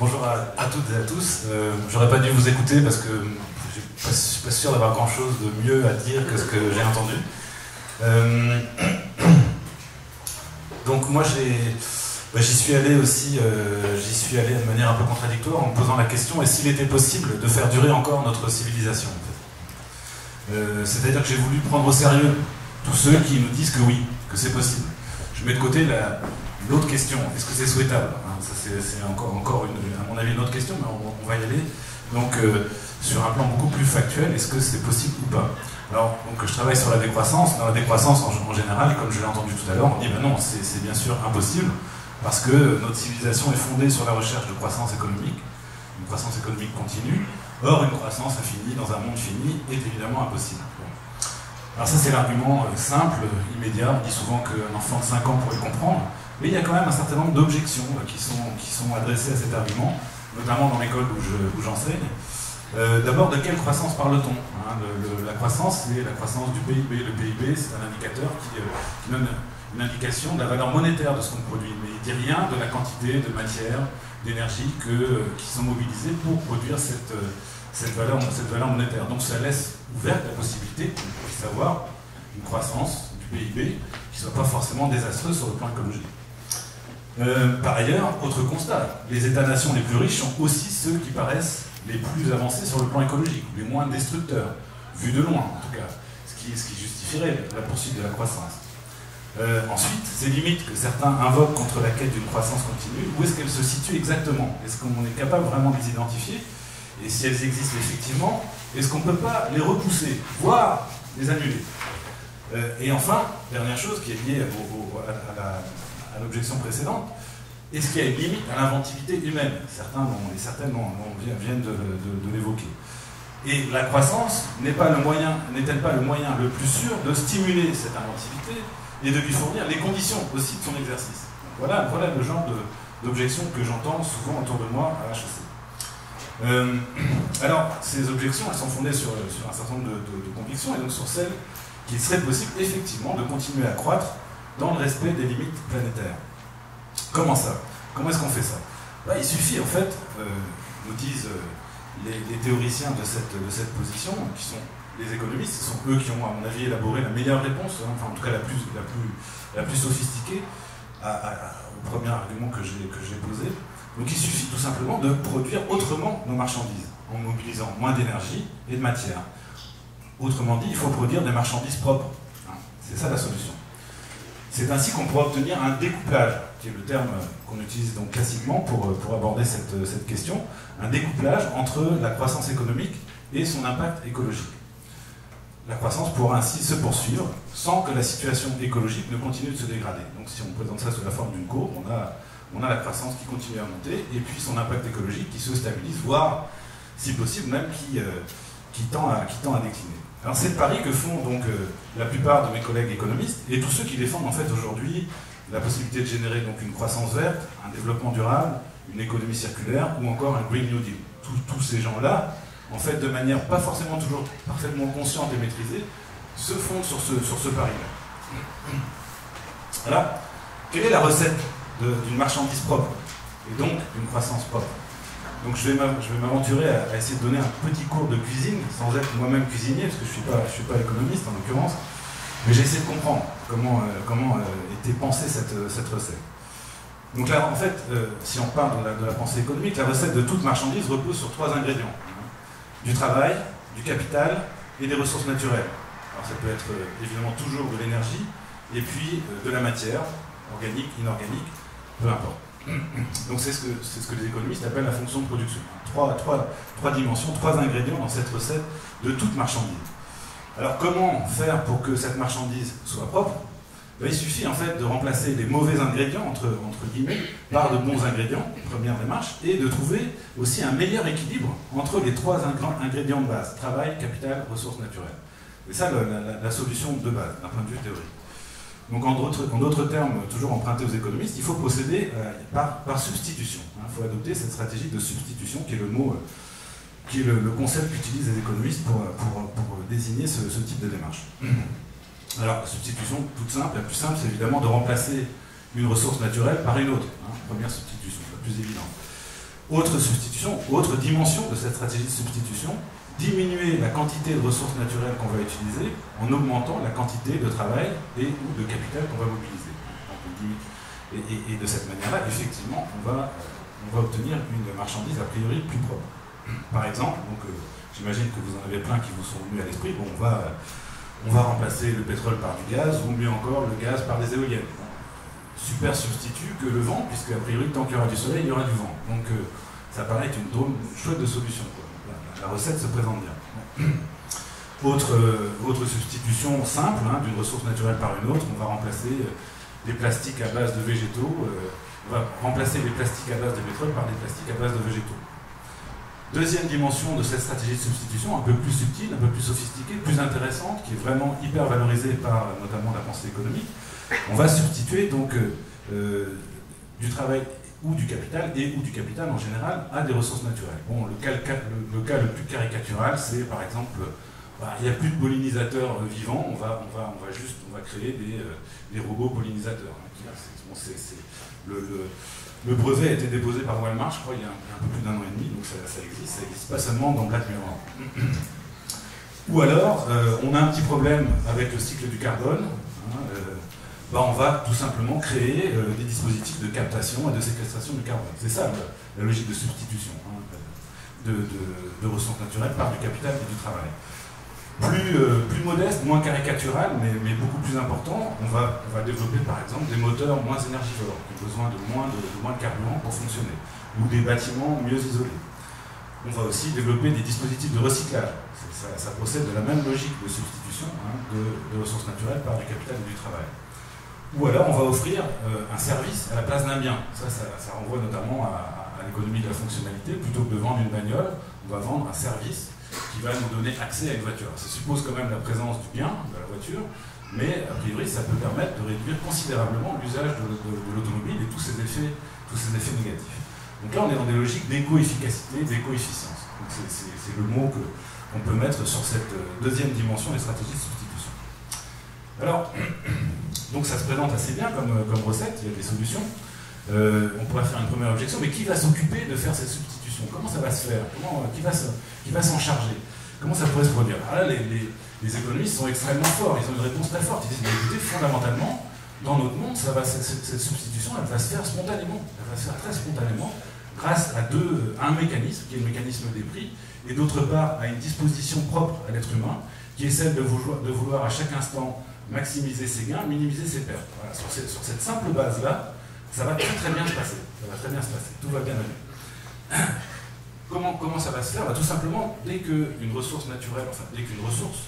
Bonjour à toutes et à tous. J'aurais pas dû vous écouter parce que je suis pas sûr d'avoir grand chose de mieux à dire que ce que j'ai entendu. Donc moi j'y suis allé aussi, j'y suis allé de manière un peu contradictoire en me posant la question: est-ce qu'il était possible de faire durer encore notre civilisation en fait. C'est-à-dire que j'ai voulu prendre au sérieux tous ceux qui nous disent que oui, que c'est possible. Je mets de côté l'autre question: est-ce que c'est souhaitable? Ça c'est encore à mon avis une autre question, mais on va y aller. Donc sur un plan beaucoup plus factuel, est-ce que c'est possible ou pas? Alors, donc, je travaille sur la décroissance. Dans la décroissance, en général, comme je l'ai entendu tout à l'heure, on dit ben non, c'est bien sûr impossible, parce que notre civilisation est fondée sur la recherche de croissance économique, une croissance économique continue. Or, une croissance infinie dans un monde fini est évidemment impossible. Alors ça, c'est l'argument simple, immédiat. On dit souvent qu'un enfant de 5 ans pourrait le comprendre, mais il y a quand même un certain nombre d'objections qui sont adressées à cet argument, notamment dans l'école où j'enseigne. D'abord, de quelle croissance parle-t-on? La croissance, c'est la croissance du PIB. Le PIB, c'est un indicateur qui donne une indication de la valeur monétaire de ce qu'on produit, mais il ne dit rien de la quantité de matière, d'énergie qui sont mobilisées pour produire cette valeur monétaire. Donc ça laisse ouverte la possibilité qu'on puisse avoir une croissance du PIB qui ne soit pas forcément désastreuse sur le plan écologique. Par ailleurs, autre constat, les États-nations les plus riches sont aussi ceux qui paraissent les plus avancés sur le plan écologique, les moins destructeurs, vu de loin en tout cas, ce qui justifierait la poursuite de la croissance. Ensuite, ces limites que certains invoquent contre la quête d'une croissance continue, où est-ce qu'elles se situent exactement? Est-ce qu'on est capable vraiment de les identifier? Et si elles existent effectivement, est-ce qu'on ne peut pas les repousser, voire les annuler? Et enfin, dernière chose qui est liée à l'objection précédente, est-ce qu'il y a une limite à l'inventivité humaine? Certains et certaines viennent de l'évoquer. Et la croissance n'est-elle pas le moyen le plus sûr de stimuler cette inventivité et de lui fournir les conditions aussi de son exercice? Donc voilà le genre d'objections que j'entends souvent autour de moi à HEC. Alors, ces objections, elles sont fondées sur un certain nombre de convictions, et donc sur celle qu'il serait possible effectivement de continuer à croître dans le respect des limites planétaires. Comment ça? Comment est-ce qu'on fait ça? Il suffit en fait, nous disent les théoriciens de cette position, qui sont les économistes, ce sont eux qui ont à mon avis élaboré la meilleure réponse, enfin en tout cas la plus sophistiquée au premier argument que j'ai posé. Donc il suffit tout simplement de produire autrement nos marchandises, en mobilisant moins d'énergie et de matière. Autrement dit, il faut produire des marchandises propres. C'est ça la solution. C'est ainsi qu'on pourra obtenir un découplage, qui est le terme qu'on utilise donc classiquement pour aborder cette question, un découplage entre la croissance économique et son impact écologique. La croissance pourra ainsi se poursuivre sans que la situation écologique ne continue de se dégrader. Donc si on présente ça sous la forme d'une courbe, on a la croissance qui continue à monter et puis son impact écologique qui se stabilise, voire, si possible, même qui tend à décliner. Alors c'est le pari que font donc la plupart de mes collègues économistes et tous ceux qui défendent en fait aujourd'hui la possibilité de générer donc une croissance verte, un développement durable, une économie circulaire ou encore un Green New Deal. Tous ces gens-là, en fait de manière pas forcément toujours parfaitement consciente et maîtrisée, se fondent sur ce pari-là. Alors, quelle est la recette d'une marchandise propre et donc d'une croissance propre? Donc je vais m'aventurer à essayer de donner un petit cours de cuisine, sans être moi-même cuisinier, parce que je suis pas économiste en l'occurrence, mais j'ai essayé de comprendre comment était pensée cette recette. Donc là, en fait, si on parle de la pensée économique, la recette de toute marchandise repose sur 3 ingrédients. Du travail, du capital et des ressources naturelles. Alors ça peut être évidemment toujours de l'énergie, et puis de la matière, organique, inorganique, peu importe. Donc c'est ce que les économistes appellent la fonction de production. Trois dimensions, 3 ingrédients dans cette recette de toute marchandise. Alors comment faire pour que cette marchandise soit propre? Il suffit en fait de remplacer les mauvais ingrédients, entre guillemets, par de bons ingrédients, première démarche, et de trouver aussi un meilleur équilibre entre les 3 ingrédients de base, travail, capital, ressources naturelles. C'est ça la solution de base, d'un point de vue théorique. Donc en d'autres termes, toujours empruntés aux économistes, il faut procéder par substitution. Il faut adopter cette stratégie de substitution qui est le concept qu'utilisent les économistes pour désigner ce type de démarche. Alors, substitution toute simple, la plus simple, c'est évidemment de remplacer une ressource naturelle par une autre. Première substitution, la plus évidente. Autre substitution, autre dimension de cette stratégie de substitution, diminuer la quantité de ressources naturelles qu'on va utiliser en augmentant la quantité de travail et ou de capital qu'on va mobiliser. Et de cette manière-là, effectivement, on va obtenir une marchandise a priori plus propre. Par exemple, j'imagine que vous en avez plein qui vous sont venus à l'esprit, bon, on va remplacer le pétrole par du gaz, ou mieux encore le gaz par des éoliennes. Super substitut que le vent, puisque a priori, tant qu'il y aura du soleil, il y aura du vent. Donc ça paraît être une chouette de solution, quoi. La recette se présente bien. Autre substitution simple, hein, d'une ressource naturelle par une autre, on va remplacer des plastiques à base de végétaux, on va remplacer les plastiques à base de pétrole par des plastiques à base de végétaux. Deuxième dimension de cette stratégie de substitution, un peu plus subtile, un peu plus sophistiquée, plus intéressante, qui est vraiment hyper valorisée par notamment la pensée économique. On va substituer donc du travail ou du capital, et ou du capital en général, à des ressources naturelles. Bon, le cas le plus caricatural, c'est par exemple, il n'y a plus de pollinisateurs vivants, on va créer des robots pollinisateurs. Le brevet a été déposé par Walmart, je crois, il y a un peu plus d'1 an et demi, donc ça existe pas seulement dans Black Mirror. Ou alors, on a un petit problème avec le cycle du carbone. On va tout simplement créer des dispositifs de captation et de séquestration du carbone. C'est ça la logique de substitution, hein, de ressources naturelles par du capital et du travail. Plus modeste, moins caricatural, mais beaucoup plus important, on va développer par exemple des moteurs moins énergivores, qui ont besoin de moins de carburant pour fonctionner, ou des bâtiments mieux isolés. On va aussi développer des dispositifs de recyclage. Ça procède de la même logique de substitution, hein, de ressources naturelles par du capital et du travail. Ou alors on va offrir un service à la place d'un bien. Ça renvoie notamment à l'économie de la fonctionnalité. Plutôt que de vendre une bagnole, on va vendre un service qui va nous donner accès à une voiture. Ça suppose quand même la présence du bien, de la voiture, mais a priori ça peut permettre de réduire considérablement l'usage de l'automobile et tous ces effets négatifs. Donc là on est dans des logiques d'éco-efficacité, d'éco-efficience. C'est le mot qu'on peut mettre sur cette deuxième dimension des stratégies de substitution. Alors, donc ça se présente assez bien comme recette, il y a des solutions. On pourrait faire une première objection, mais qui va s'occuper de faire cette substitution? Comment ça va se faire? Qui va s'en charger? Comment ça pourrait se produire? Alors là, les économistes sont extrêmement forts, ils ont une réponse très forte. Ils disent, écoutez, fondamentalement, dans notre monde, cette substitution, elle va se faire spontanément. Elle va se faire très spontanément, grâce à un mécanisme, qui est le mécanisme des prix, et d'autre part, à une disposition propre à l'être humain, qui est celle de vouloir à chaque instant maximiser ses gains, minimiser ses pertes. Voilà, sur cette simple base-là, ça va très bien se passer. Ça va très bien se passer. Tout va bien aller. Comment ça va se faire? Tout simplement, dès qu'une ressource naturelle, dès qu'une ressource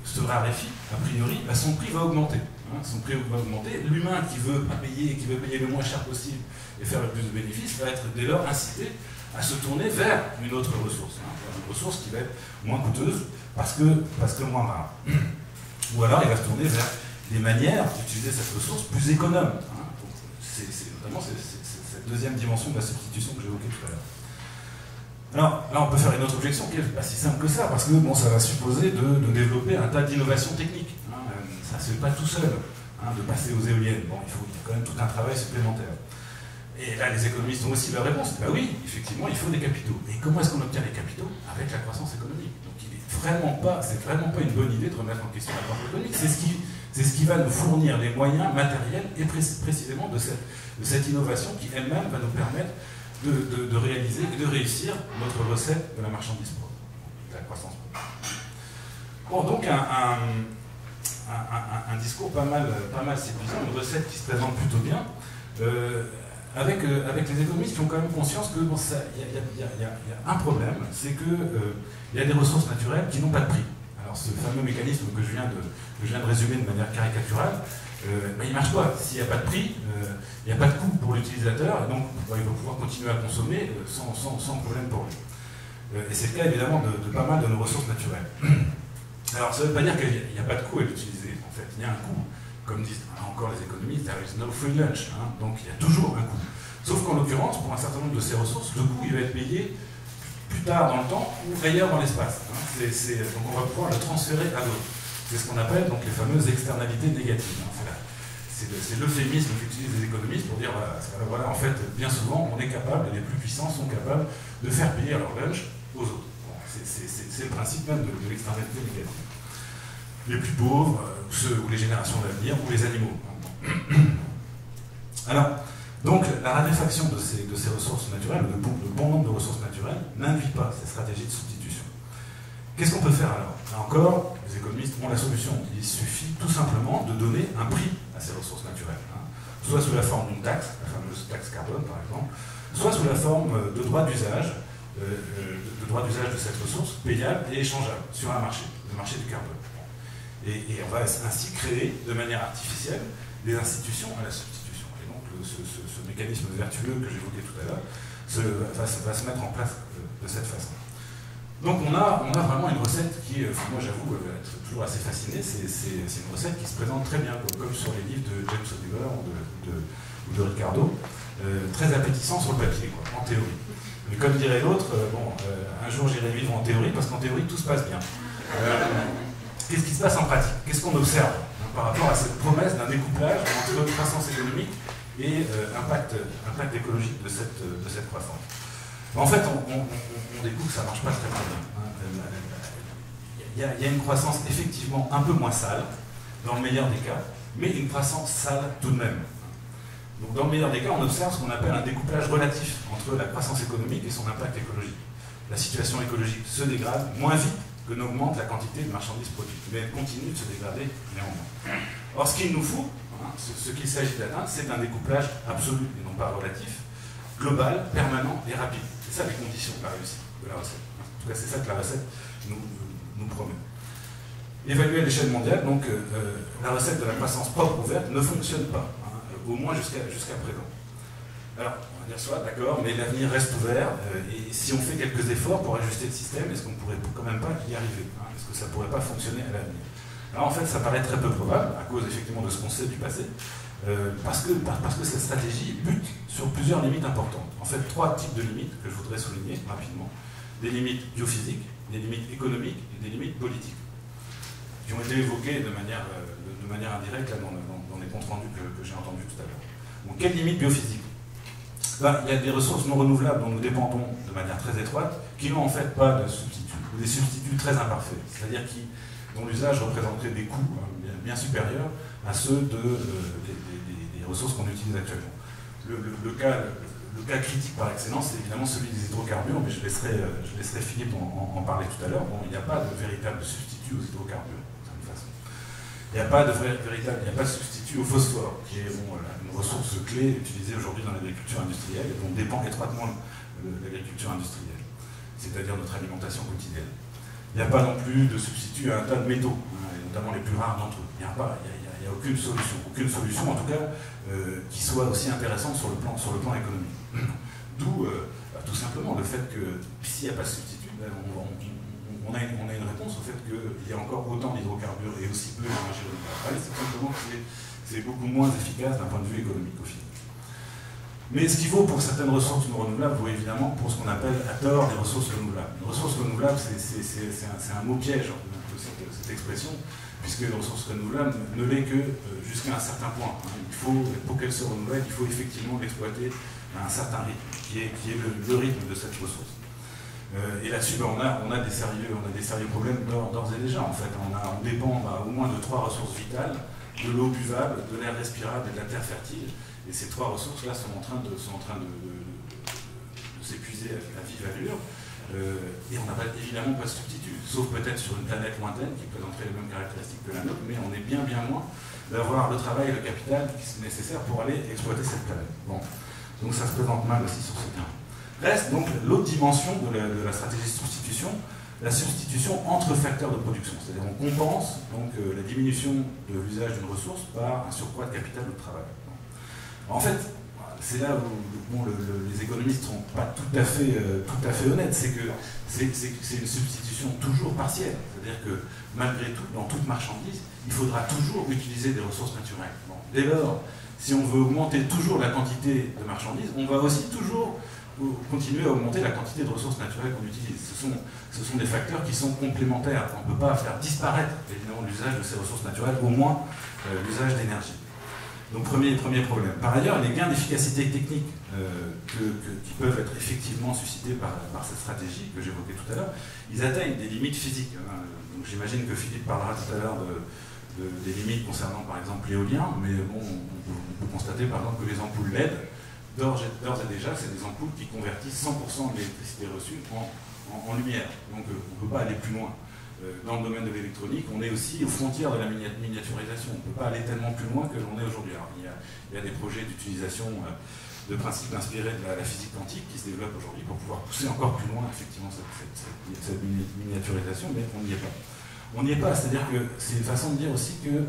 se raréfie, a priori, son prix va augmenter. Son prix va augmenter. L'humain qui veut payer le moins cher possible et faire le plus de bénéfices va être dès lors incité à se tourner vers une autre ressource. Une ressource qui va être moins coûteuse parce que moins rare. Ou alors il va se tourner vers des manières d'utiliser cette ressource plus économes. C'est notamment cette deuxième dimension de la substitution que j'évoquais tout à l'heure. Alors là on peut faire une autre objection qui n'est pas si simple que ça, parce que ça va supposer de développer un tas d'innovations techniques. Ça ne se fait pas tout seul, de passer aux éoliennes. Bon, il y a quand même tout un travail supplémentaire. Et là, les économistes ont aussi leur réponse. Oui, effectivement, il faut des capitaux. Et comment est-ce qu'on obtient les capitaux? Avec la croissance économique. Donc, c'est vraiment pas une bonne idée de remettre en question la croissance économique. C'est ce qui va nous fournir les moyens matériels et précisément de cette innovation qui elle-même va nous permettre de réaliser et de réussir notre recette de la marchandise propre, de la croissance propre. Bon, donc un discours pas mal séduisant, une recette qui se présente plutôt bien. Avec les économistes qui ont quand même conscience que y a un problème, c'est qu'il y a des ressources naturelles qui n'ont pas de prix. Alors ce fameux mécanisme que je viens de résumer de manière caricaturale, il ne marche pas. S'il n'y a pas de prix, il n'y a pas de coût pour l'utilisateur, et donc il va pouvoir continuer à consommer sans problème pour lui. Et c'est le cas évidemment de pas mal de nos ressources naturelles. Alors ça ne veut pas dire qu'il n'y a pas de coût à l'utiliser, en fait, il y a un coût. Comme disent encore les économistes, there is no free lunch, donc il y a toujours un coût. Sauf qu'en l'occurrence, pour un certain nombre de ces ressources, le coût il va être payé plus tard dans le temps ou ailleurs dans l'espace. Donc on va pouvoir le transférer à d'autres. C'est ce qu'on appelle donc les fameuses externalités négatives. c'est l'euphémisme qu'utilisent les économistes pour dire voilà, en fait, bien souvent, on est capable, et les plus puissants sont capables de faire payer leur lunch aux autres. Bon, c'est le principe même de l'externalité négative. Les plus pauvres, ou les générations d'avenir, ou les animaux. Alors, donc, la raréfaction de ces ressources naturelles, de bon nombre de ressources naturelles, n'induit pas ces stratégies de substitution. Qu'est-ce qu'on peut faire alors? Là encore, les économistes ont la solution. Il suffit tout simplement de donner un prix à ces ressources naturelles. Soit sous la forme d'une taxe, la fameuse taxe carbone par exemple, soit sous la forme de droits d'usage, de cette ressource payable et échangeable sur un marché, le marché du carbone. Et on va ainsi créer de manière artificielle des institutions à la substitution. Et donc ce mécanisme vertueux que j'évoquais tout à l'heure va se mettre en place de cette façon. Donc on a vraiment une recette qui, moi j'avoue, être toujours assez fasciné. C'est une recette qui se présente très bien, comme sur les livres de James Oliver ou de Ricardo, très appétissant sur le papier, quoi, en théorie. Mais comme dirait l'autre, un jour j'irai vivre en théorie, parce qu'en théorie tout se passe bien. Qu'est-ce qui se passe en pratique? Qu'est-ce qu'on observe par rapport à cette promesse d'un découplage entre croissance économique et impact écologique de cette croissance? En fait, on découvre que ça ne marche pas très bien. Il y a une croissance effectivement un peu moins sale, dans le meilleur des cas, mais une croissance sale tout de même. Donc dans le meilleur des cas, on observe ce qu'on appelle un découplage relatif entre la croissance économique et son impact écologique. La situation écologique se dégrade moins vite que n'augmente la quantité de marchandises produites, mais elle continue de se dégrader néanmoins. Or, ce qu'il nous faut, ce qu'il s'agit d'atteindre, c'est un découplage absolu et non pas relatif, global, permanent et rapide. C'est ça les conditions de la réussite de la recette. En tout cas, c'est ça que la recette nous promet. Évaluée à l'échelle mondiale, donc la recette de la croissance propre ouverte ne fonctionne pas, au moins jusqu'à présent. Alors, on va dire soit, d'accord, mais l'avenir reste ouvert, et si on fait quelques efforts pour ajuster le système, est-ce qu'on ne pourrait quand même pas y arriver? Est-ce que ça ne pourrait pas fonctionner à l'avenir? Alors en fait, ça paraît très peu probable, à cause effectivement de ce qu'on sait du passé, parce que cette stratégie bute sur plusieurs limites importantes. En fait, 3 types de limites que je voudrais souligner rapidement. Des limites biophysiques, des limites économiques et des limites politiques, qui ont été évoquées de manière indirecte là, dans les comptes rendus que j'ai entendus tout à l'heure. Donc, quelles limites biophysiques? Là, il y a des ressources non renouvelables dont nous dépendons de manière très étroite, qui n'ont en fait pas de substituts, ou des substituts très imparfaits, c'est-à-dire dont l'usage représenterait des coûts bien supérieurs à ceux des ressources qu'on utilise actuellement. Le cas critique par excellence, c'est évidemment celui des hydrocarbures, mais je laisserai Philippe en parler tout à l'heure. Bon, il n'y a pas de véritable substitut aux hydrocarbures, de toute façon. Il n'y a pas de substitut au phosphore, qui est une ressource clé utilisée aujourd'hui dans l'agriculture industrielle et dont dépend étroitement l'agriculture industrielle, c'est-à-dire notre alimentation quotidienne. Il n'y a pas non plus de substitut à un tas de métaux, et notamment les plus rares d'entre eux. Il n'y a aucune solution en tout cas, qui soit aussi intéressante sur le plan économique. D'où tout simplement le fait que s'il n'y a pas de substitut, on a une réponse au fait qu'il y a encore autant d'hydrocarbures et aussi peu d'énergie renouvelable. C'est simplement que c'est beaucoup moins efficace d'un point de vue économique au final. Mais ce qui vaut pour certaines ressources non renouvelables vaut évidemment pour ce qu'on appelle à tort des ressources renouvelables. Une ressource renouvelable, c'est un mot piège, cette expression, puisque une ressource renouvelable ne l'est que jusqu'à un certain point. Pour qu'elle se renouvelle, il faut effectivement l'exploiter à un certain rythme, qui est le rythme de cette ressource. Et là-dessus, on a des sérieux problèmes d'ores et déjà. En fait, on dépend au moins de 3 ressources vitales, de l'eau buvable, de l'air respirable et de la terre fertile. Et ces 3 ressources-là sont en train de s'épuiser à vive allure. Et on n'a évidemment pas de substitut, sauf peut-être sur une planète lointaine qui présenterait les mêmes caractéristiques que la nôtre, mais on est bien loin d'avoir le travail et le capital qui sont nécessaires pour aller exploiter cette planète. Bon. Donc ça se présente mal aussi sur ce terrain. Reste donc l'autre dimension de la stratégie de substitution, la substitution entre facteurs de production. C'est-à-dire on compense donc, la diminution de l'usage d'une ressource par un surcroît de capital ou de travail. En fait, c'est là où les économistes ne sont pas tout à fait honnêtes, c'est que c'est une substitution toujours partielle. C'est-à-dire que malgré tout, dans toute marchandise, il faudra toujours utiliser des ressources naturelles. Bon. Dès lors, si on veut augmenter toujours la quantité de marchandises, on va aussi toujours continuer à augmenter la quantité de ressources naturelles qu'on utilise. Ce sont des facteurs qui sont complémentaires. On ne peut pas faire disparaître évidemment l'usage de ces ressources naturelles, au moins l'usage d'énergie. Donc premier problème. Par ailleurs, les gains d'efficacité technique qui peuvent être effectivement suscités par cette stratégie que j'évoquais tout à l'heure, ils atteignent des limites physiques. Donc j'imagine que Philippe parlera tout à l'heure des limites concernant par exemple l'éolien, mais bon, on peut constater par exemple que les ampoules LED, d'ores et déjà, c'est des ampoules qui convertissent 100% de l'électricité reçue en lumière. Donc on ne peut pas aller plus loin. Dans le domaine de l'électronique, on est aussi aux frontières de la miniaturisation. On ne peut pas aller tellement plus loin que l'on est aujourd'hui. Il y a des projets d'utilisation de principes inspirés de la physique quantique qui se développent aujourd'hui pour pouvoir pousser encore plus loin effectivement cette miniaturisation, mais on n'y est pas. On n'y est pas, c'est-à-dire que c'est une façon de dire aussi que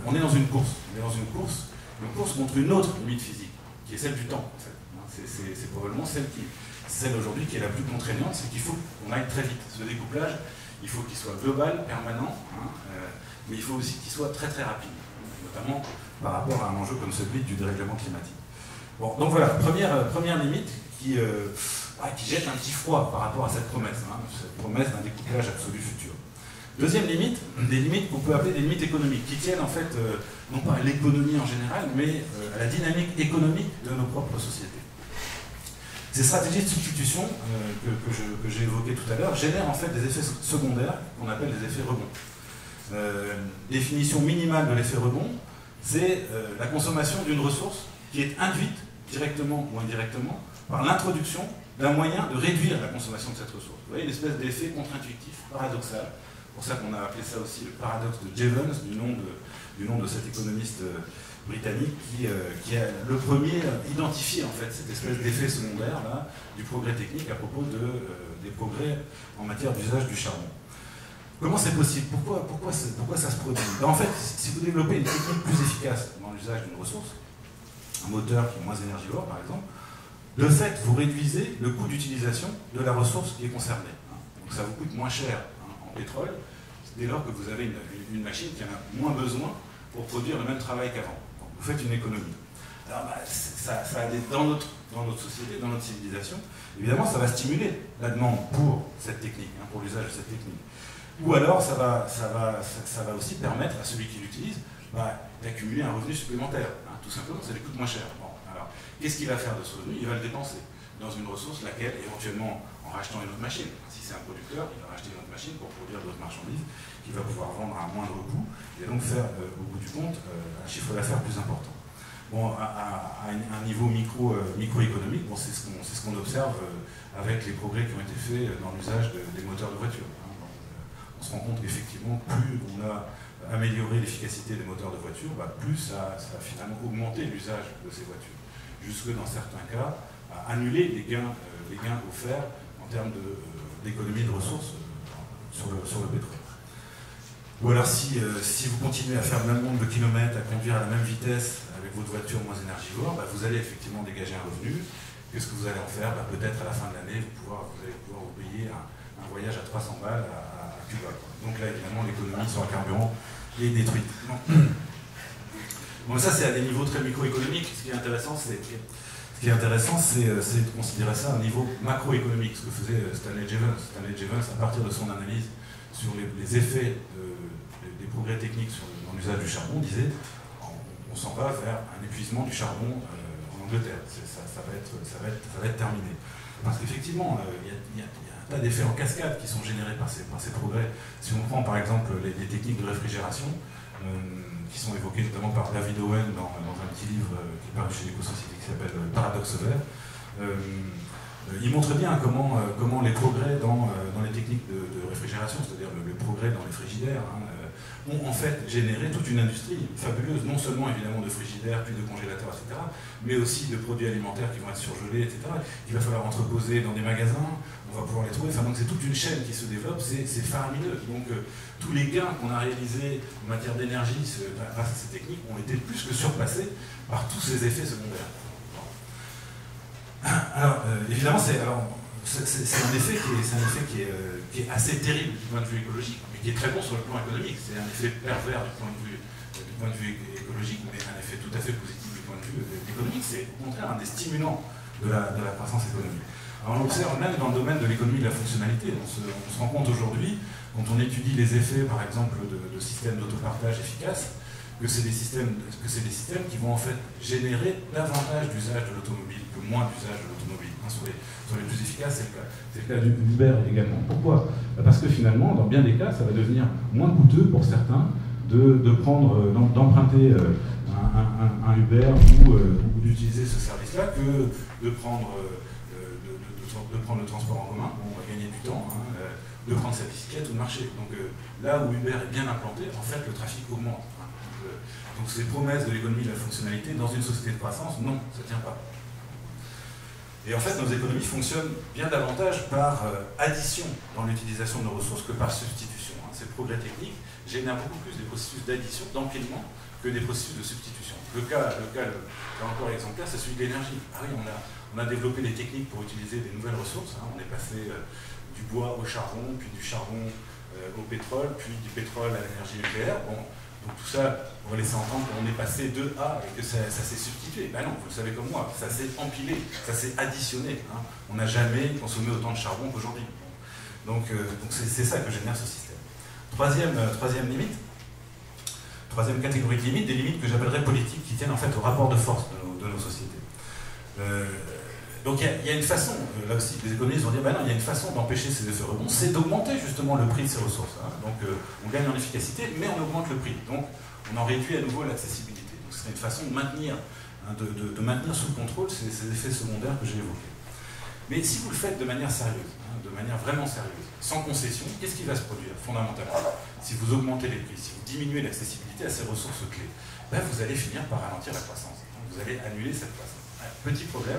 on est dans une course. On est dans une course contre une autre limite physique, qui est celle du temps. En fait. C'est probablement celle aujourd'hui qui est la plus contraignante, c'est qu'il faut qu'on aille très vite. Ce découplage, il faut qu'il soit global, permanent, mais il faut aussi qu'il soit très très rapide, notamment par rapport à un enjeu comme celui du dérèglement climatique. Bon, donc voilà, première limite qui jette un petit froid par rapport à cette promesse d'un découplage absolu futur. Deuxième limite, des limites qu'on peut appeler des limites économiques, qui tiennent en fait non pas à l'économie en général, mais à la dynamique économique de nos propres sociétés. Ces stratégies de substitution que j'ai évoquées tout à l'heure génèrent en fait des effets secondaires qu'on appelle des effets rebonds. Définition minimale de l'effet rebond, c'est la consommation d'une ressource qui est induite, directement ou indirectement, par l'introduction d'un moyen de réduire la consommation de cette ressource. Vous voyez, une espèce d'effet contre-intuitif, paradoxal. C'est pour ça qu'on a appelé ça aussi le paradoxe de Jevons, du nom de cet économiste britannique qui a le premier identifié en fait cette espèce d'effet secondaire là, du progrès technique à propos des progrès en matière d'usage du charbon. Comment c'est possible? Pourquoi ça se produit? En fait, si vous développez une technique plus efficace dans l'usage d'une ressource, un moteur qui est moins énergivore par exemple, de fait vous réduisez le coût d'utilisation de la ressource qui est concernée. Donc ça vous coûte moins cher en pétrole dès lors que vous avez une machine qui en a moins besoin pour produire le même travail qu'avant. Vous faites une économie. Alors dans notre société, dans notre civilisation, évidemment ça va stimuler la demande pour cette technique, pour l'usage de cette technique. Ou alors ça va aussi permettre à celui qui l'utilise d'accumuler un revenu supplémentaire. Tout simplement, ça lui coûte moins cher. Bon, alors, qu'est-ce qu'il va faire de ce revenu? Il va le dépenser dans une ressource laquelle, éventuellement, en rachetant une autre machine. Si c'est un producteur, il va racheter une autre machine pour produire d'autres marchandises qu'il va pouvoir vendre à un moindre coût et donc faire, au bout du compte, un chiffre d'affaires plus important. Bon, à un niveau microéconomique, bon, c'est ce qu'on observe avec les progrès qui ont été faits dans l'usage des moteurs de voiture. On se rend compte qu'effectivement, plus on a amélioré l'efficacité des moteurs de voiture, plus ça a finalement augmenté l'usage de ces voitures. Jusque dans certains cas, à annuler les gains offerts en termes d'économie de ressources sur le pétrole. Ou alors si vous continuez à faire le même nombre de kilomètres, à conduire à la même vitesse avec votre voiture moins énergivore, vous allez effectivement dégager un revenu. Qu'est-ce que vous allez en faire? Peut-être à la fin de l'année, vous allez pouvoir vous payer un voyage à 300 balles à Cuba. Donc là, évidemment, l'économie sur le carburant est détruite. Bon, ça, c'est à des niveaux très microéconomiques. Ce qui est intéressant, c'est de considérer ça à un niveau macroéconomique, ce que faisait Stanley Jevons. Stanley Jevons, à partir de son analyse sur les effets des progrès techniques dans l'usage du charbon, disait on s'en va vers un épuisement du charbon en Angleterre. Ça va être terminé. Parce qu'effectivement, il y a un tas d'effets en cascade qui sont générés par ces progrès. Si on prend par exemple les techniques de réfrigération, qui sont évoquées notamment par David Owen dans un petit livre qui est paru chez l'éco-société qui s'appelle Paradoxe vert, il montre bien comment les progrès dans les techniques de réfrigération, c'est-à-dire le progrès dans les frigidaires, ont en fait généré toute une industrie fabuleuse, non seulement évidemment de frigidaires, puis de congélateurs, etc., mais aussi de produits alimentaires qui vont être surgelés, etc., qu'il va falloir entreposer dans des magasins, on va pouvoir les trouver, donc c'est toute une chaîne qui se développe, c'est faramineux. Donc tous les gains qu'on a réalisés en matière d'énergie grâce à ces techniques ont été plus que surpassés par tous ces effets secondaires. Alors, évidemment, c'est un effet qui est assez terrible du point de vue écologique, mais qui est très bon sur le plan économique. C'est un effet pervers du point de vue écologique, mais un effet tout à fait positif du point de vue économique. C'est au contraire un des stimulants de la croissance économique. Alors, on observe même dans le domaine de l'économie de la fonctionnalité. On se rend compte aujourd'hui, quand on étudie les effets, par exemple, de systèmes d'autopartage efficaces, que c'est des systèmes qui vont en fait générer davantage d'usage de l'automobile que moins d'usage de l'automobile. Hein, sur les plus efficaces, c'est le cas du Uber également. Pourquoi? Parce que finalement, dans bien des cas, ça va devenir moins coûteux pour certains d'emprunter un Uber ou d'utiliser ce service-là que de prendre le transport en commun. On va gagner du temps, hein, de prendre sa bicyclette ou de marcher. Donc là où Uber est bien implanté, en fait, le trafic augmente. Hein. Donc ces promesses de l'économie de la fonctionnalité, dans une société de croissance, non, ça ne tient pas. Et en fait, nos économies fonctionnent bien davantage par addition dans l'utilisation de nos ressources que par substitution. Hein. Ces progrès techniques génèrent beaucoup plus des processus d'addition, d'empilement, que des processus de substitution. Le cas encore exemplaire, c'est celui de l'énergie. Ah oui, on a développé des techniques pour utiliser des nouvelles ressources. Hein. On est passé du bois au charbon, puis du charbon au pétrole, puis du pétrole à l'énergie nucléaire. Bon, donc tout ça, on va laisser entendre qu'on est passé de A et que ça s'est substitué. Ben non, vous le savez comme moi, ça s'est empilé, ça s'est additionné. Hein. On n'a jamais consommé autant de charbon qu'aujourd'hui. Donc c'est ça que génère ce système. Troisième limite, troisième catégorie de limites, des limites que j'appellerais politiques, qui tiennent en fait au rapport de force de nos sociétés. Donc il y a une façon, là aussi les économistes vont dire, ben non, il y a une façon d'empêcher ces effets rebonds, c'est d'augmenter justement le prix de ces ressources. Hein. Donc on gagne en efficacité, mais on augmente le prix. Donc on en réduit à nouveau l'accessibilité. Donc ce serait une façon de maintenir, hein, de maintenir sous contrôle ces effets secondaires que j'ai évoqués. Mais si vous le faites de manière sérieuse, hein, de manière vraiment sérieuse, sans concession, qu'est-ce qui va se produire fondamentalement? Si vous augmentez les prix, si vous diminuez l'accessibilité à ces ressources clés, ben vous allez finir par ralentir la croissance. Hein, vous allez annuler cette croissance. Petit problème,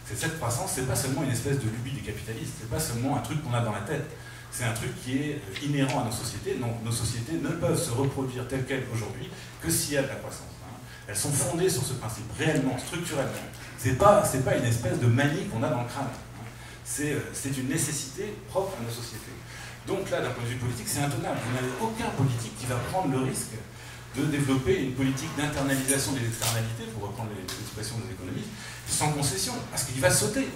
c'est que cette croissance, c'est pas seulement une espèce de lubie des capitalistes, c'est pas seulement un truc qu'on a dans la tête, c'est un truc qui est inhérent à nos sociétés. Donc nos sociétés ne peuvent se reproduire telles quelles aujourd'hui que s'il y a de la croissance. Hein. Elles sont fondées sur ce principe, réellement, structurellement. C'est pas une espèce de manie qu'on a dans le crâne. Hein. C'est une nécessité propre à nos sociétés. Donc là, d'un point de vue politique, c'est intenable. Vous n'avez aucun politique qui va prendre le risque de développer une politique d'internalisation des externalités, pour reprendre l'expression des économistes, sans concession, parce qu'il va sauter,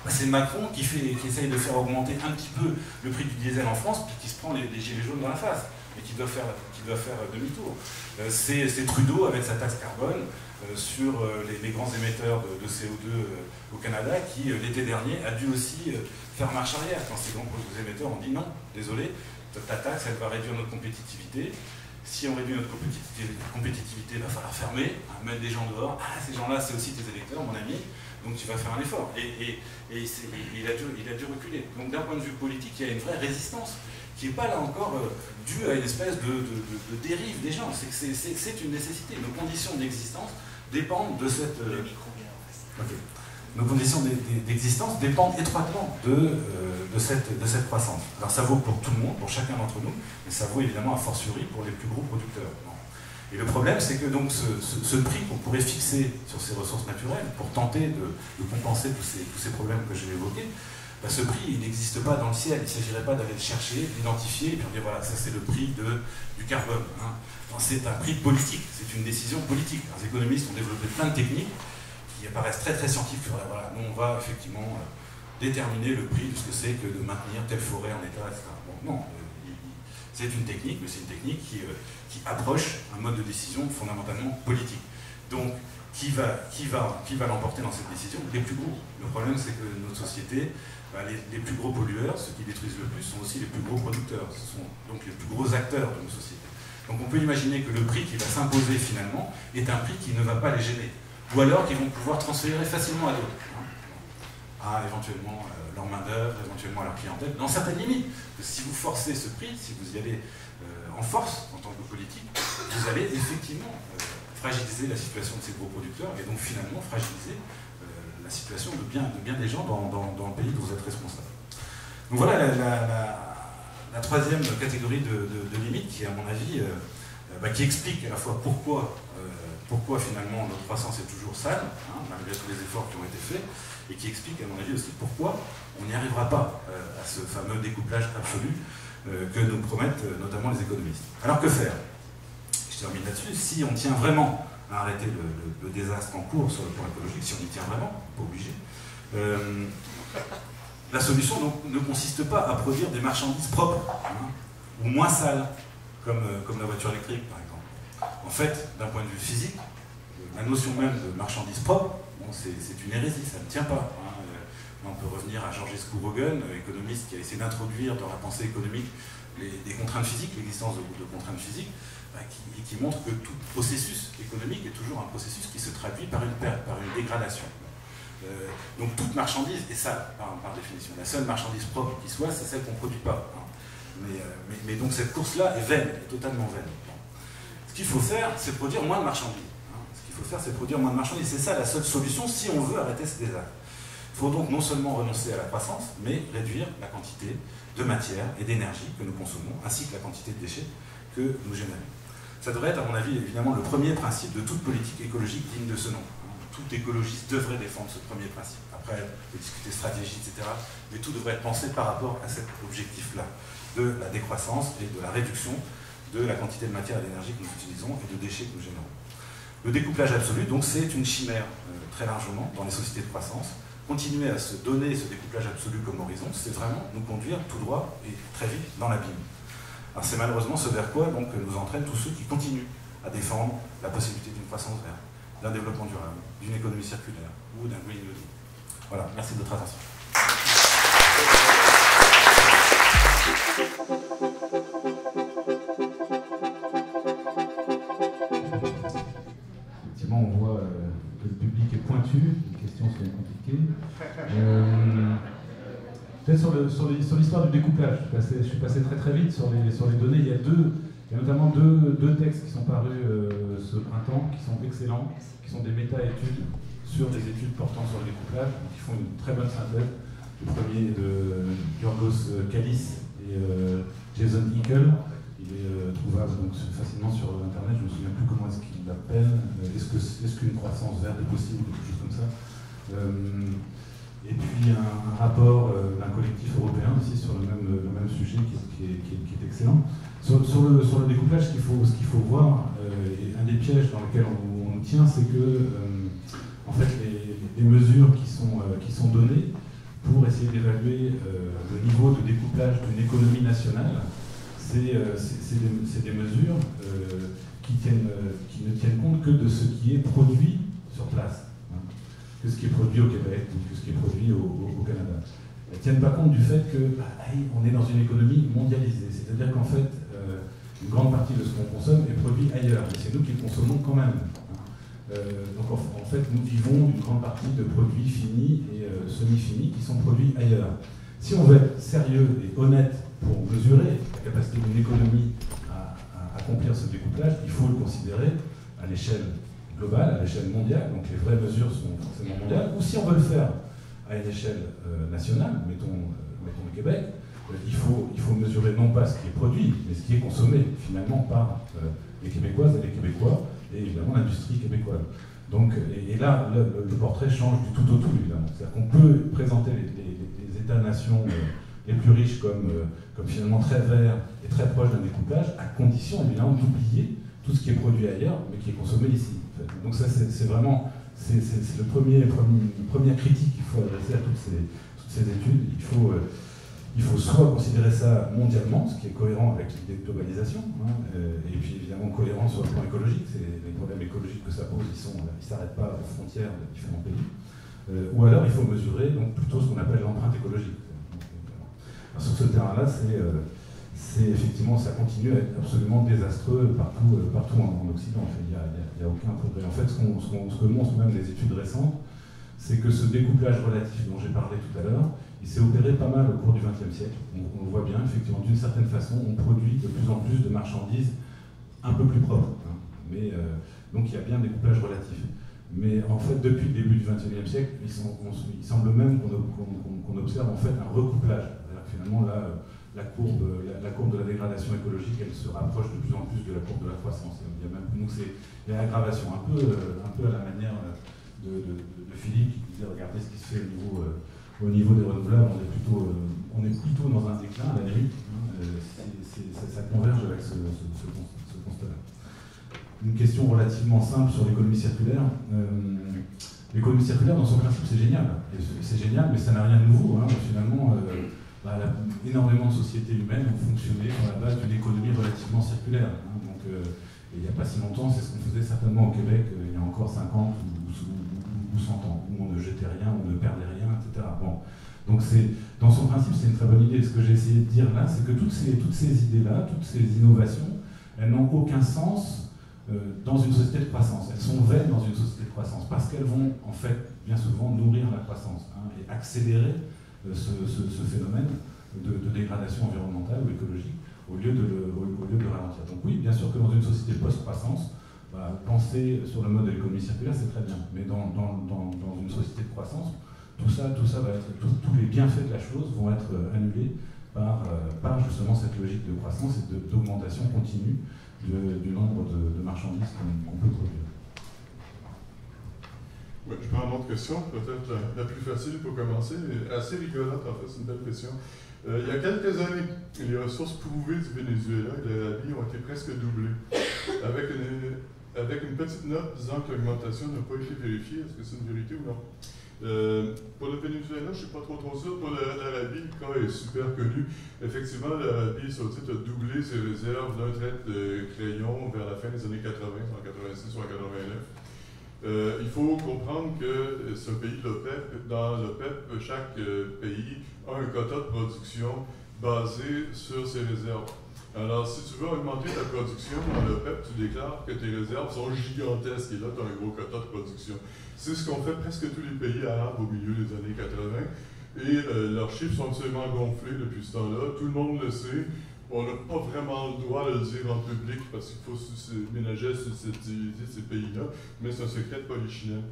C'est Macron qui essaye de faire augmenter un petit peu le prix du diesel en France, puis qui se prend les gilets jaunes dans la face, et qui doit faire demi-tour. C'est Trudeau avec sa taxe carbone sur les grands émetteurs de CO2 au Canada, qui l'été dernier a dû aussi faire marche arrière, quand ces grands émetteurs ont dit non, désolé, ta taxe, elle va réduire notre compétitivité. Si on réduit notre compétitivité, il va falloir fermer, mettre des gens dehors. Ah, ces gens-là, c'est aussi tes électeurs, mon ami, donc tu vas faire un effort. Et il a dû reculer. Donc d'un point de vue politique, il y a une vraie résistance qui n'est pas là encore due à une espèce de dérive des gens. C'est une nécessité. Nos conditions d'existence dépendent de cette... Okay. Nos conditions d'existence dépendent étroitement de cette croissance. Alors ça vaut pour tout le monde, pour chacun d'entre nous, mais ça vaut évidemment a fortiori pour les plus gros producteurs. Et le problème, c'est que donc ce prix qu'on pourrait fixer sur ces ressources naturelles, pour tenter de compenser tous ces problèmes que j'ai évoqués, bah ce prix, il n'existe pas dans le ciel. Il ne s'agirait pas d'aller le chercher, l'identifier, et puis on dire voilà, ça c'est le prix du carbone. Hein. C'est un prix politique, c'est une décision politique. Les économistes ont développé plein de techniques qui apparaissent très scientifiques. Voilà, nous on va effectivement déterminer le prix de ce que c'est que de maintenir telle forêt en état, etc. Bon, non, c'est une technique, mais c'est une technique qui approche un mode de décision fondamentalement politique. Donc, qui va l'emporter dans cette décision? Les plus gros. Le problème, c'est que notre société, bah, les plus gros pollueurs, ceux qui détruisent le plus, sont aussi les plus gros producteurs. Ce sont donc les plus gros acteurs de nos sociétés. Donc on peut imaginer que le prix qui va s'imposer finalement est un prix qui ne va pas les gêner. Ou alors qu'ils vont pouvoir transférer facilement à d'autres. À éventuellement leur main-d'œuvre, éventuellement à leur clientèle, dans certaines limites. Parce que si vous forcez ce prix, si vous y allez en force en tant que politique, vous allez effectivement fragiliser la situation de ces gros producteurs et donc finalement fragiliser la situation de bien des gens dans le pays dont vous êtes responsable. Donc voilà la troisième catégorie de limites qui, à mon avis, qui explique à la fois pourquoi finalement notre croissance est toujours sale, hein, malgré tous les efforts qui ont été faits, et qui explique à mon avis aussi pourquoi on n'y arrivera pas à ce fameux découplage absolu que nous promettent notamment les économistes. Alors que faire? Je termine là-dessus. Si on tient vraiment à arrêter le désastre en cours sur le plan écologique, si on y tient vraiment, pas obligé, la solution donc, ne consiste pas à produire des marchandises propres, hein, ou moins sales, comme la voiture électrique par exemple. En fait, d'un point de vue physique, la notion même de marchandise propre, bon, c'est une hérésie, ça ne tient pas. Hein. On peut revenir à Georges Rogan, économiste qui a essayé d'introduire dans la pensée économique des contraintes physiques, l'existence de contraintes physiques, qui montre que tout processus économique est toujours un processus qui se traduit par une perte, par une dégradation. Donc toute marchandise, et ça par définition, la seule marchandise propre qui soit, c'est celle qu'on ne produit pas. Hein. Mais donc cette course-là est vaine, est totalement vaine. Ce qu'il faut faire, c'est produire moins de marchandises. Hein. Ce qu'il faut faire, c'est produire moins de marchandises. C'est ça la seule solution si on veut arrêter ce désastre. Il faut donc non seulement renoncer à la croissance, mais réduire la quantité de matière et d'énergie que nous consommons, ainsi que la quantité de déchets que nous générons. Ça devrait être, à mon avis, évidemment, le premier principe de toute politique écologique digne de ce nom. Tout écologiste devrait défendre ce premier principe. Après, on peut discuter stratégie, etc. Mais tout devrait être pensé par rapport à cet objectif-là, de la décroissance et de la réduction de la quantité de matière et d'énergie que nous utilisons et de déchets que nous générons. Le découplage absolu, donc, c'est une chimère très largement dans les sociétés de croissance. Continuer à se donner ce découplage absolu comme horizon, c'est vraiment nous conduire tout droit et très vite dans l'abîme. Alors c'est malheureusement ce vers quoi donc, nous entraînent tous ceux qui continuent à défendre la possibilité d'une croissance verte, d'un développement durable, d'une économie circulaire ou d'un Green New Deal. Voilà, merci de votre attention. Effectivement, on voit que le public est pointu, les questions sont compliquées. Peut-être sur l'histoire du découplage, je suis passé très vite sur les données. Il y a notamment deux textes qui sont parus ce printemps, qui sont excellents, qui sont des méta-études sur des études portant sur le découplage, qui font une très bonne synthèse. Le premier est de Yorgos Kallis et Jason Hickel. Il est trouvable donc, facilement sur Internet, je ne me souviens plus comment est-ce qu'il l'appelle. Est-ce qu'une croissance verte est possible, quelque chose comme ça. Et puis un rapport d'un collectif européen aussi sur le même sujet qui est excellent. Sur le découplage, ce qu'il faut voir, et un des pièges dans lesquels on nous tient, c'est que en fait, les mesures qui sont données pour essayer d'évaluer le niveau de découplage d'une économie nationale, c'est des mesures qui ne tiennent compte que de ce qui est produit sur place. Que ce qui est produit au Québec ou que ce qui est produit au Canada. Elles ne tiennent pas compte du fait qu'on est dans une économie mondialisée. C'est-à-dire qu'en fait, une grande partie de ce qu'on consomme est produit ailleurs. Et c'est nous qui le consommons quand même. Donc en fait, nous vivons une grande partie de produits finis et semi-finis qui sont produits ailleurs. Si on veut être sérieux et honnête pour mesurer la capacité d'une économie à accomplir ce découplage, il faut le considérer à l'échelle globale, à l'échelle mondiale, donc les vraies mesures sont forcément mondiales, ou si on veut le faire à une échelle nationale, mettons le Québec, il faut mesurer non pas ce qui est produit, mais ce qui est consommé finalement par les Québécoises et les Québécois, et évidemment l'industrie québécoise. Donc, et là, le portrait change du tout au tout, évidemment. C'est-à-dire qu'on peut présenter les États-nations les plus riches comme finalement très verts et très proches d'un découplage, à condition évidemment d'oublier tout ce qui est produit ailleurs, mais qui est consommé ici. Donc ça, c'est vraiment le première critique qu'il faut adresser à toutes ces études. Il faut soit considérer ça mondialement, ce qui est cohérent avec l'idée de globalisation, hein, et puis évidemment cohérent sur le plan écologique. Les problèmes écologiques que ça pose, ils ne s'arrêtent pas aux frontières de différents pays. Ou alors il faut mesurer donc, plutôt ce qu'on appelle l'empreinte écologique. Alors, sur ce terrain-là, effectivement, ça continue à être absolument désastreux partout en Occident. Il n'y a aucun progrès. En fait, ce que montrent même les études récentes, c'est que ce découplage relatif dont j'ai parlé tout à l'heure, il s'est opéré pas mal au cours du XXe siècle. On le voit bien, effectivement, d'une certaine façon, on produit de plus en plus de marchandises un peu plus propres. Hein. Mais, donc il y a bien un découplage relatif. Mais en fait, depuis le début du XXIe siècle, il semble même qu'on observe en fait un recouplage. Finalement, là, la courbe de la dégradation écologique, elle se rapproche de plus en plus de la courbe de la croissance. Il y a même, donc il y a une aggravation, un peu à la manière de Philippe qui disait regardez ce qui se fait au niveau des renouvelables, on est plutôt dans un déclin à la limite. Hein, ça converge avec ce constat-là. Une question relativement simple sur l'économie circulaire. L'économie circulaire, dans son principe, c'est génial. C'est génial, mais ça n'a rien de nouveau. Hein. Finalement, énormément de sociétés humaines ont fonctionné sur la base d'une économie relativement circulaire. Hein. Donc, Et il n'y a pas si longtemps, c'est ce qu'on faisait certainement au Québec il y a encore 50 ou 100 ans, où on ne jetait rien, on ne perdait rien, etc. Bon. Donc dans son principe, c'est une très bonne idée. Ce que j'ai essayé de dire là, c'est que toutes ces idées-là, toutes ces innovations, elles n'ont aucun sens dans une société de croissance. Elles sont vaines dans une société de croissance, parce qu'elles vont, en fait, bien souvent, nourrir la croissance et accélérer ce phénomène de dégradation environnementale ou écologique, au lieu de ralentir. Donc oui, bien sûr que dans une société post-croissance, penser sur le mode de l'économie circulaire, c'est très bien. Mais dans une société de croissance, tout ça va être, tous les bienfaits de la chose vont être annulés par justement cette logique de croissance et d'augmentation continue du nombre de marchandises qu'on peut produire. Ouais, je prends une autre question, peut-être la plus facile pour commencer, mais assez rigolote en fait, c'est une belle question. Il y a quelques années, les ressources prouvées du Venezuela et de l'Arabie ont été presque doublées, avec une petite note disant que l'augmentation n'a pas été vérifiée. Est-ce que c'est une vérité ou non? Pour le Venezuela, je ne suis pas trop sûr. Pour l'Arabie, le cas est super connu. Effectivement, l'Arabie saoudite a doublé ses réserves d'un trait de crayon vers la fin des années 80, en 86 ou en 89. Il faut comprendre que ce pays, l'OPEP, dans l'OPEP, chaque pays a un quota de production basé sur ses réserves. Alors, si tu veux augmenter ta production dans l'OPEP, tu déclares que tes réserves sont gigantesques et là, tu as un gros quota de production. C'est ce qu'ont fait presque tous les pays arabes au milieu des années 80 et leurs chiffres sont absolument gonflés depuis ce temps-là. Tout le monde le sait. On n'a pas vraiment le droit de le dire en public parce qu'il faut se ménager à susceptibilité de ces pays-là, mais c'est un secret de polichinelle.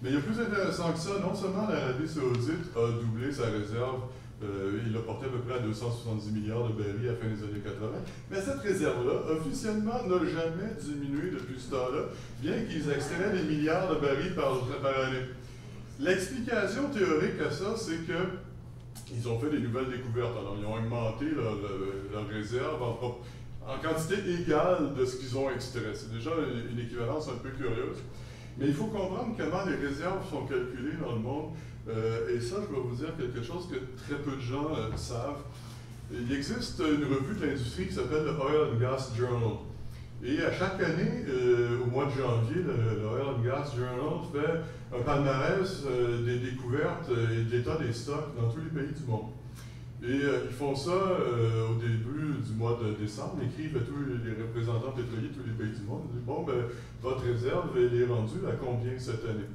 Mais il y a plus intéressant que ça, non seulement l'Arabie saoudite a doublé sa réserve, il l'a porté à peu près à 270 milliards de barils à la fin des années 80, mais cette réserve-là, officiellement, n'a jamais diminué depuis ce temps-là, bien qu'ils extraient des milliards de barils par année. L'explication théorique à ça, c'est que ils ont fait des nouvelles découvertes. Alors, ils ont augmenté leur réserve en quantité égale de ce qu'ils ont extrait. C'est déjà une équivalence un peu curieuse. Mais il faut comprendre comment les réserves sont calculées dans le monde. Et ça, je vais vous dire quelque chose que très peu de gens savent. Il existe une revue de l'industrie qui s'appelle le Oil and Gas Journal. Et à chaque année, au mois de janvier, le Oil and Gas Journal fait un palmarès des découvertes et de l'état des stocks dans tous les pays du monde. Et ils font ça au début du mois de décembre, ils écrivent à tous les représentants pétroliers de tous les pays du monde, ils disent « Bon, ben, votre réserve, elle est rendue à combien cette année? »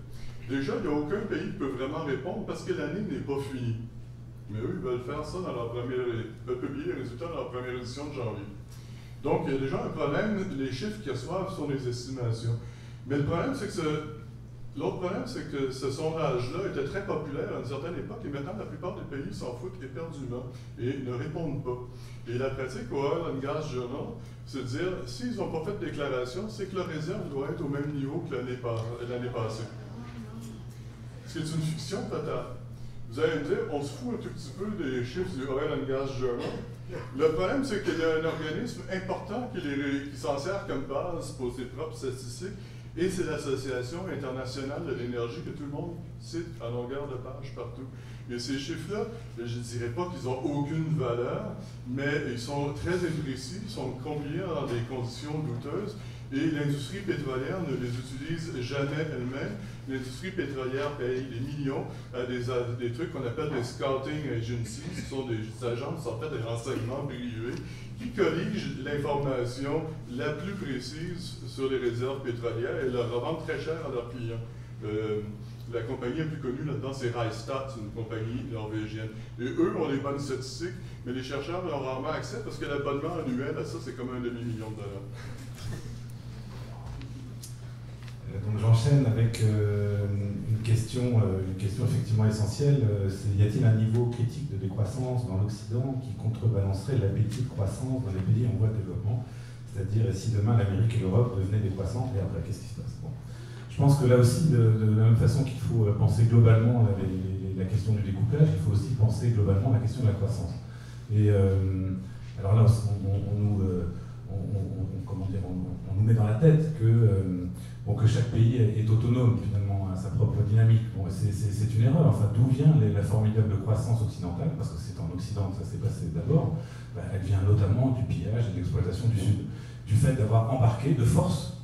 Déjà, il n'y a aucun pays qui peut vraiment répondre parce que l'année n'est pas finie. Mais eux, ils veulent faire ça dans leur ils veulent publier les résultats dans leur première édition de janvier. Donc, il y a déjà un problème, les chiffres qu'ils reçoivent sont des estimations. Mais le problème, c'est que l'autre problème, c'est que ce sondage-là était très populaire à une certaine époque et maintenant, la plupart des pays s'en foutent éperdument et ne répondent pas. Et la pratique au Oil and Gas Journal, c'est de dire, s'ils n'ont pas fait de déclaration, c'est que leur réserve doit être au même niveau que l'année passée. Ce qui est une fiction totale. Vous allez me dire, on se fout un tout petit peu des chiffres du Oil and Gas Journal. Le problème, c'est qu'il y a un organisme important qui s'en sert comme base pour ses propres statistiques, et c'est l'Association internationale de l'énergie que tout le monde cite à longueur de page partout. Et ces chiffres-là, je ne dirais pas qu'ils n'ont aucune valeur, mais ils sont très imprécis, ils sont compilés dans des conditions douteuses, et l'industrie pétrolière ne les utilise jamais elle-même. L'industrie pétrolière paye des millions à des trucs qu'on appelle des scouting agencies, ce sont des agences en fait des renseignements privés qui corrigent l'information la plus précise sur les réserves pétrolières et leur revendent très cher à leurs clients. La compagnie la plus connue là-dedans, c'est Rystad, c'est une compagnie norvégienne. Et eux ont des bonnes statistiques, mais les chercheurs n'ont rarement accès parce que l'abonnement annuel à ça, c'est comme $1,5 million. Donc j'enchaîne avec une question effectivement essentielle. Y a-t-il un niveau critique de décroissance dans l'Occident qui contrebalancerait l'appétit de croissance dans les pays en voie de développement? C'est-à-dire, si demain l'Amérique et l'Europe devenaient décroissantes, et après, qu'est-ce qui se passe? Bon. Je pense que là aussi, de la même façon qu'il faut penser globalement la question du découplage, il faut aussi penser globalement la question de la croissance. Et alors là, on nous met dans la tête que chaque pays est autonome finalement à sa propre dynamique. Bon, c'est une erreur. Enfin, d'où vient la formidable croissance occidentale? Parce que c'est en Occident que ça s'est passé d'abord. Elle vient notamment du pillage et de l'exploitation du Sud. du fait d'avoir embarqué de force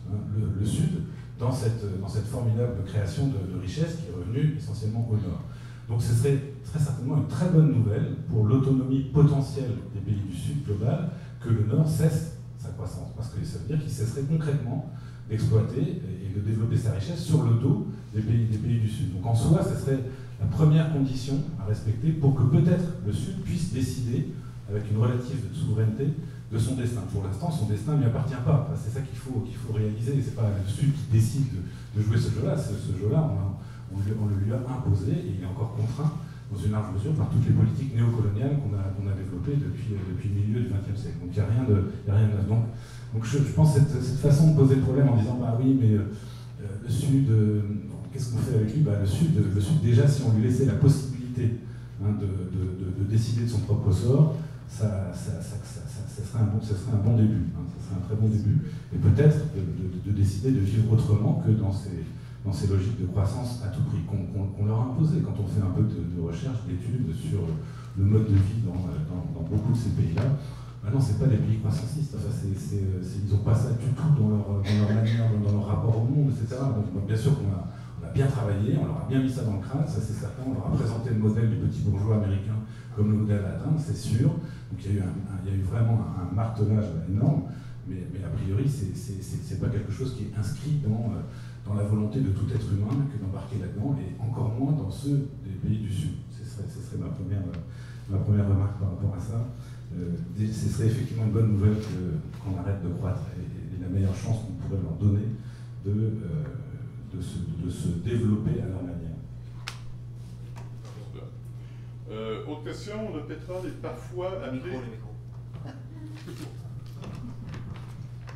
le Sud dans cette formidable création de richesse qui est revenue essentiellement au Nord. Donc ce serait très certainement une très bonne nouvelle pour l'autonomie potentielle des pays du Sud global que le Nord cesse sa croissance, parce que ça veut dire qu'il cesserait concrètement d'exploiter et de développer sa richesse sur le dos des pays du Sud. Donc en soi, ce serait la première condition à respecter pour que peut-être le Sud puisse décider, avec une relative souveraineté, de son destin. Pour l'instant, son destin ne lui appartient pas. Enfin, c'est ça qu'il faut réaliser. C'est pas le Sud qui décide de jouer ce jeu-là. Ce jeu-là, on le lui a imposé et il est encore contraint dans une large mesure par toutes les politiques néocoloniales qu'on a développées depuis le milieu du XXe siècle. Donc il n'y a rien de donc je pense que cette façon de poser le problème en disant bah oui, mais le Sud, qu'est-ce qu'on fait avec lui? Le Sud, déjà, si on lui laissait la possibilité de décider de son propre sort, ça serait un bon début. Ça serait un très bon début. Et peut-être de décider de vivre autrement que dans ces logiques de croissance à tout prix qu'on leur a imposées. Quand on fait un peu de recherche, d'études sur le mode de vie dans beaucoup de ces pays-là, non, c'est pas des pays croissancistes. Enfin, ils n'ont pas ça du tout dans leur manière, dans leur rapport au monde, etc. Donc, bien sûr qu'on a bien travaillé, on leur a bien mis ça dans le crâne, ça c'est certain. On leur a présenté le modèle du petit bourgeois américain comme le modèle à atteindre, c'est sûr. Donc il y a eu vraiment un martelage énorme, mais a priori, c'est pas quelque chose qui est inscrit dans la volonté de tout être humain que d'embarquer là-dedans, et encore moins dans ceux des pays du Sud. Ce serait ma première remarque par rapport à ça. Ce serait effectivement une bonne nouvelle qu'on arrête de croître, et la meilleure chance qu'on pourrait leur donner de se développer à leur manière. Autre question, le pétrole est parfois appelé...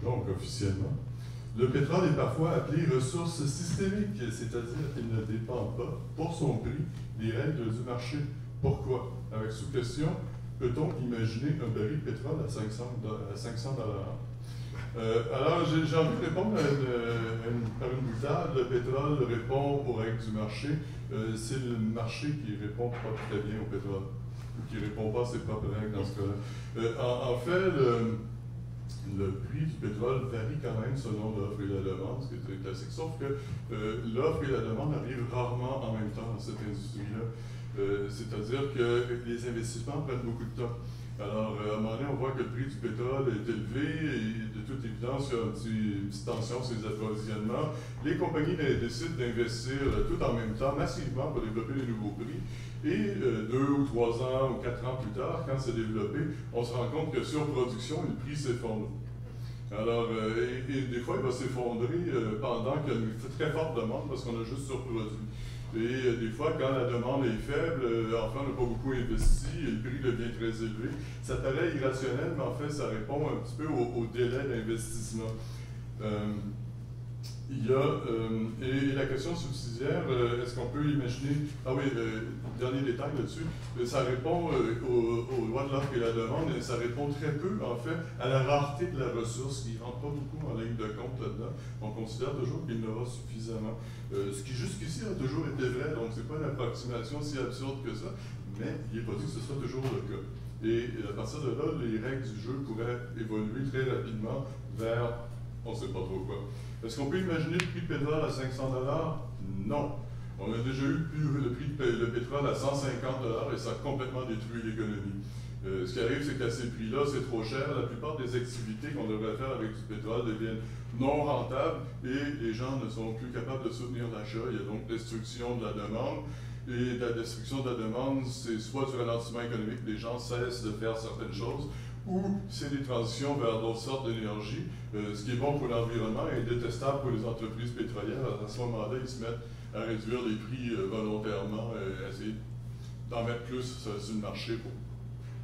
Donc, officiellement, le pétrole est parfois appelé ressource systémique, c'est-à-dire qu'il ne dépend pas, pour son prix, des règles du marché. Pourquoi? Avec sous-question, peut-on imaginer un baril de pétrole à 500 $? Alors, j'ai envie de répondre par une boutade. Le pétrole répond aux règles du marché. C'est le marché qui répond pas très bien au pétrole, ou qui ne répond pas à ses propres règles dans ce cas-là. En fait, le prix du pétrole varie quand même selon l'offre et la demande, ce qui est très classique, sauf que l'offre et la demande arrivent rarement en même temps dans cette industrie-là. C'est-à-dire que les investissements prennent beaucoup de temps. Alors, à un moment donné, on voit que le prix du pétrole est élevé et de toute évidence, il y a une petite tension sur les approvisionnements. Les compagnies décident d'investir tout en même temps, massivement, pour développer les nouveaux prix. Et 2 ou 3 ans ou 4 ans plus tard, quand c'est développé, on se rend compte que sur production, le prix s'effondre. Alors, et des fois, il va s'effondrer pendant qu'il y a une très forte demande parce qu'on a juste surproduit. Et des fois, quand la demande est faible, enfin, on n'a pas beaucoup investi et le prix devient très élevé. Ça paraît irrationnel, mais en fait, ça répond un petit peu au délai d'investissement. Il y a, et la question subsidiaire, est-ce qu'on peut imaginer... Ah oui, dernier détail là-dessus, ça répond aux lois de l'offre et la demande, et ça répond très peu, en fait, à la rareté de la ressource, qui ne rentre pas beaucoup en ligne de compte là-dedans. On considère toujours qu'il y en aura suffisamment. Ce qui jusqu'ici a toujours été vrai, donc c'est pas une approximation si absurde que ça, mais il n'est pas dit que ce soit toujours le cas. Et à partir de là, les règles du jeu pourraient évoluer très rapidement vers on ne sait pas trop quoi. Est-ce qu'on peut imaginer le prix de pétrole à 500 $? Non. On a déjà eu le prix de pétrole à 150 $ et ça a complètement détruit l'économie. Ce qui arrive, c'est qu'à ces prix-là, c'est trop cher. La plupart des activités qu'on devrait faire avec du pétrole deviennent non rentables et les gens ne sont plus capables de soutenir l'achat. Il y a donc destruction de la demande. Et la destruction de la demande, c'est soit du ralentissement économique, les gens cessent de faire certaines choses, ou c'est des transitions vers d'autres sortes d'énergie. Ce qui est bon pour l'environnement est détestable pour les entreprises pétrolières. À ce moment-là, ils se mettent à réduire les prix volontairement et essayer d'en mettre plus sur le marché pour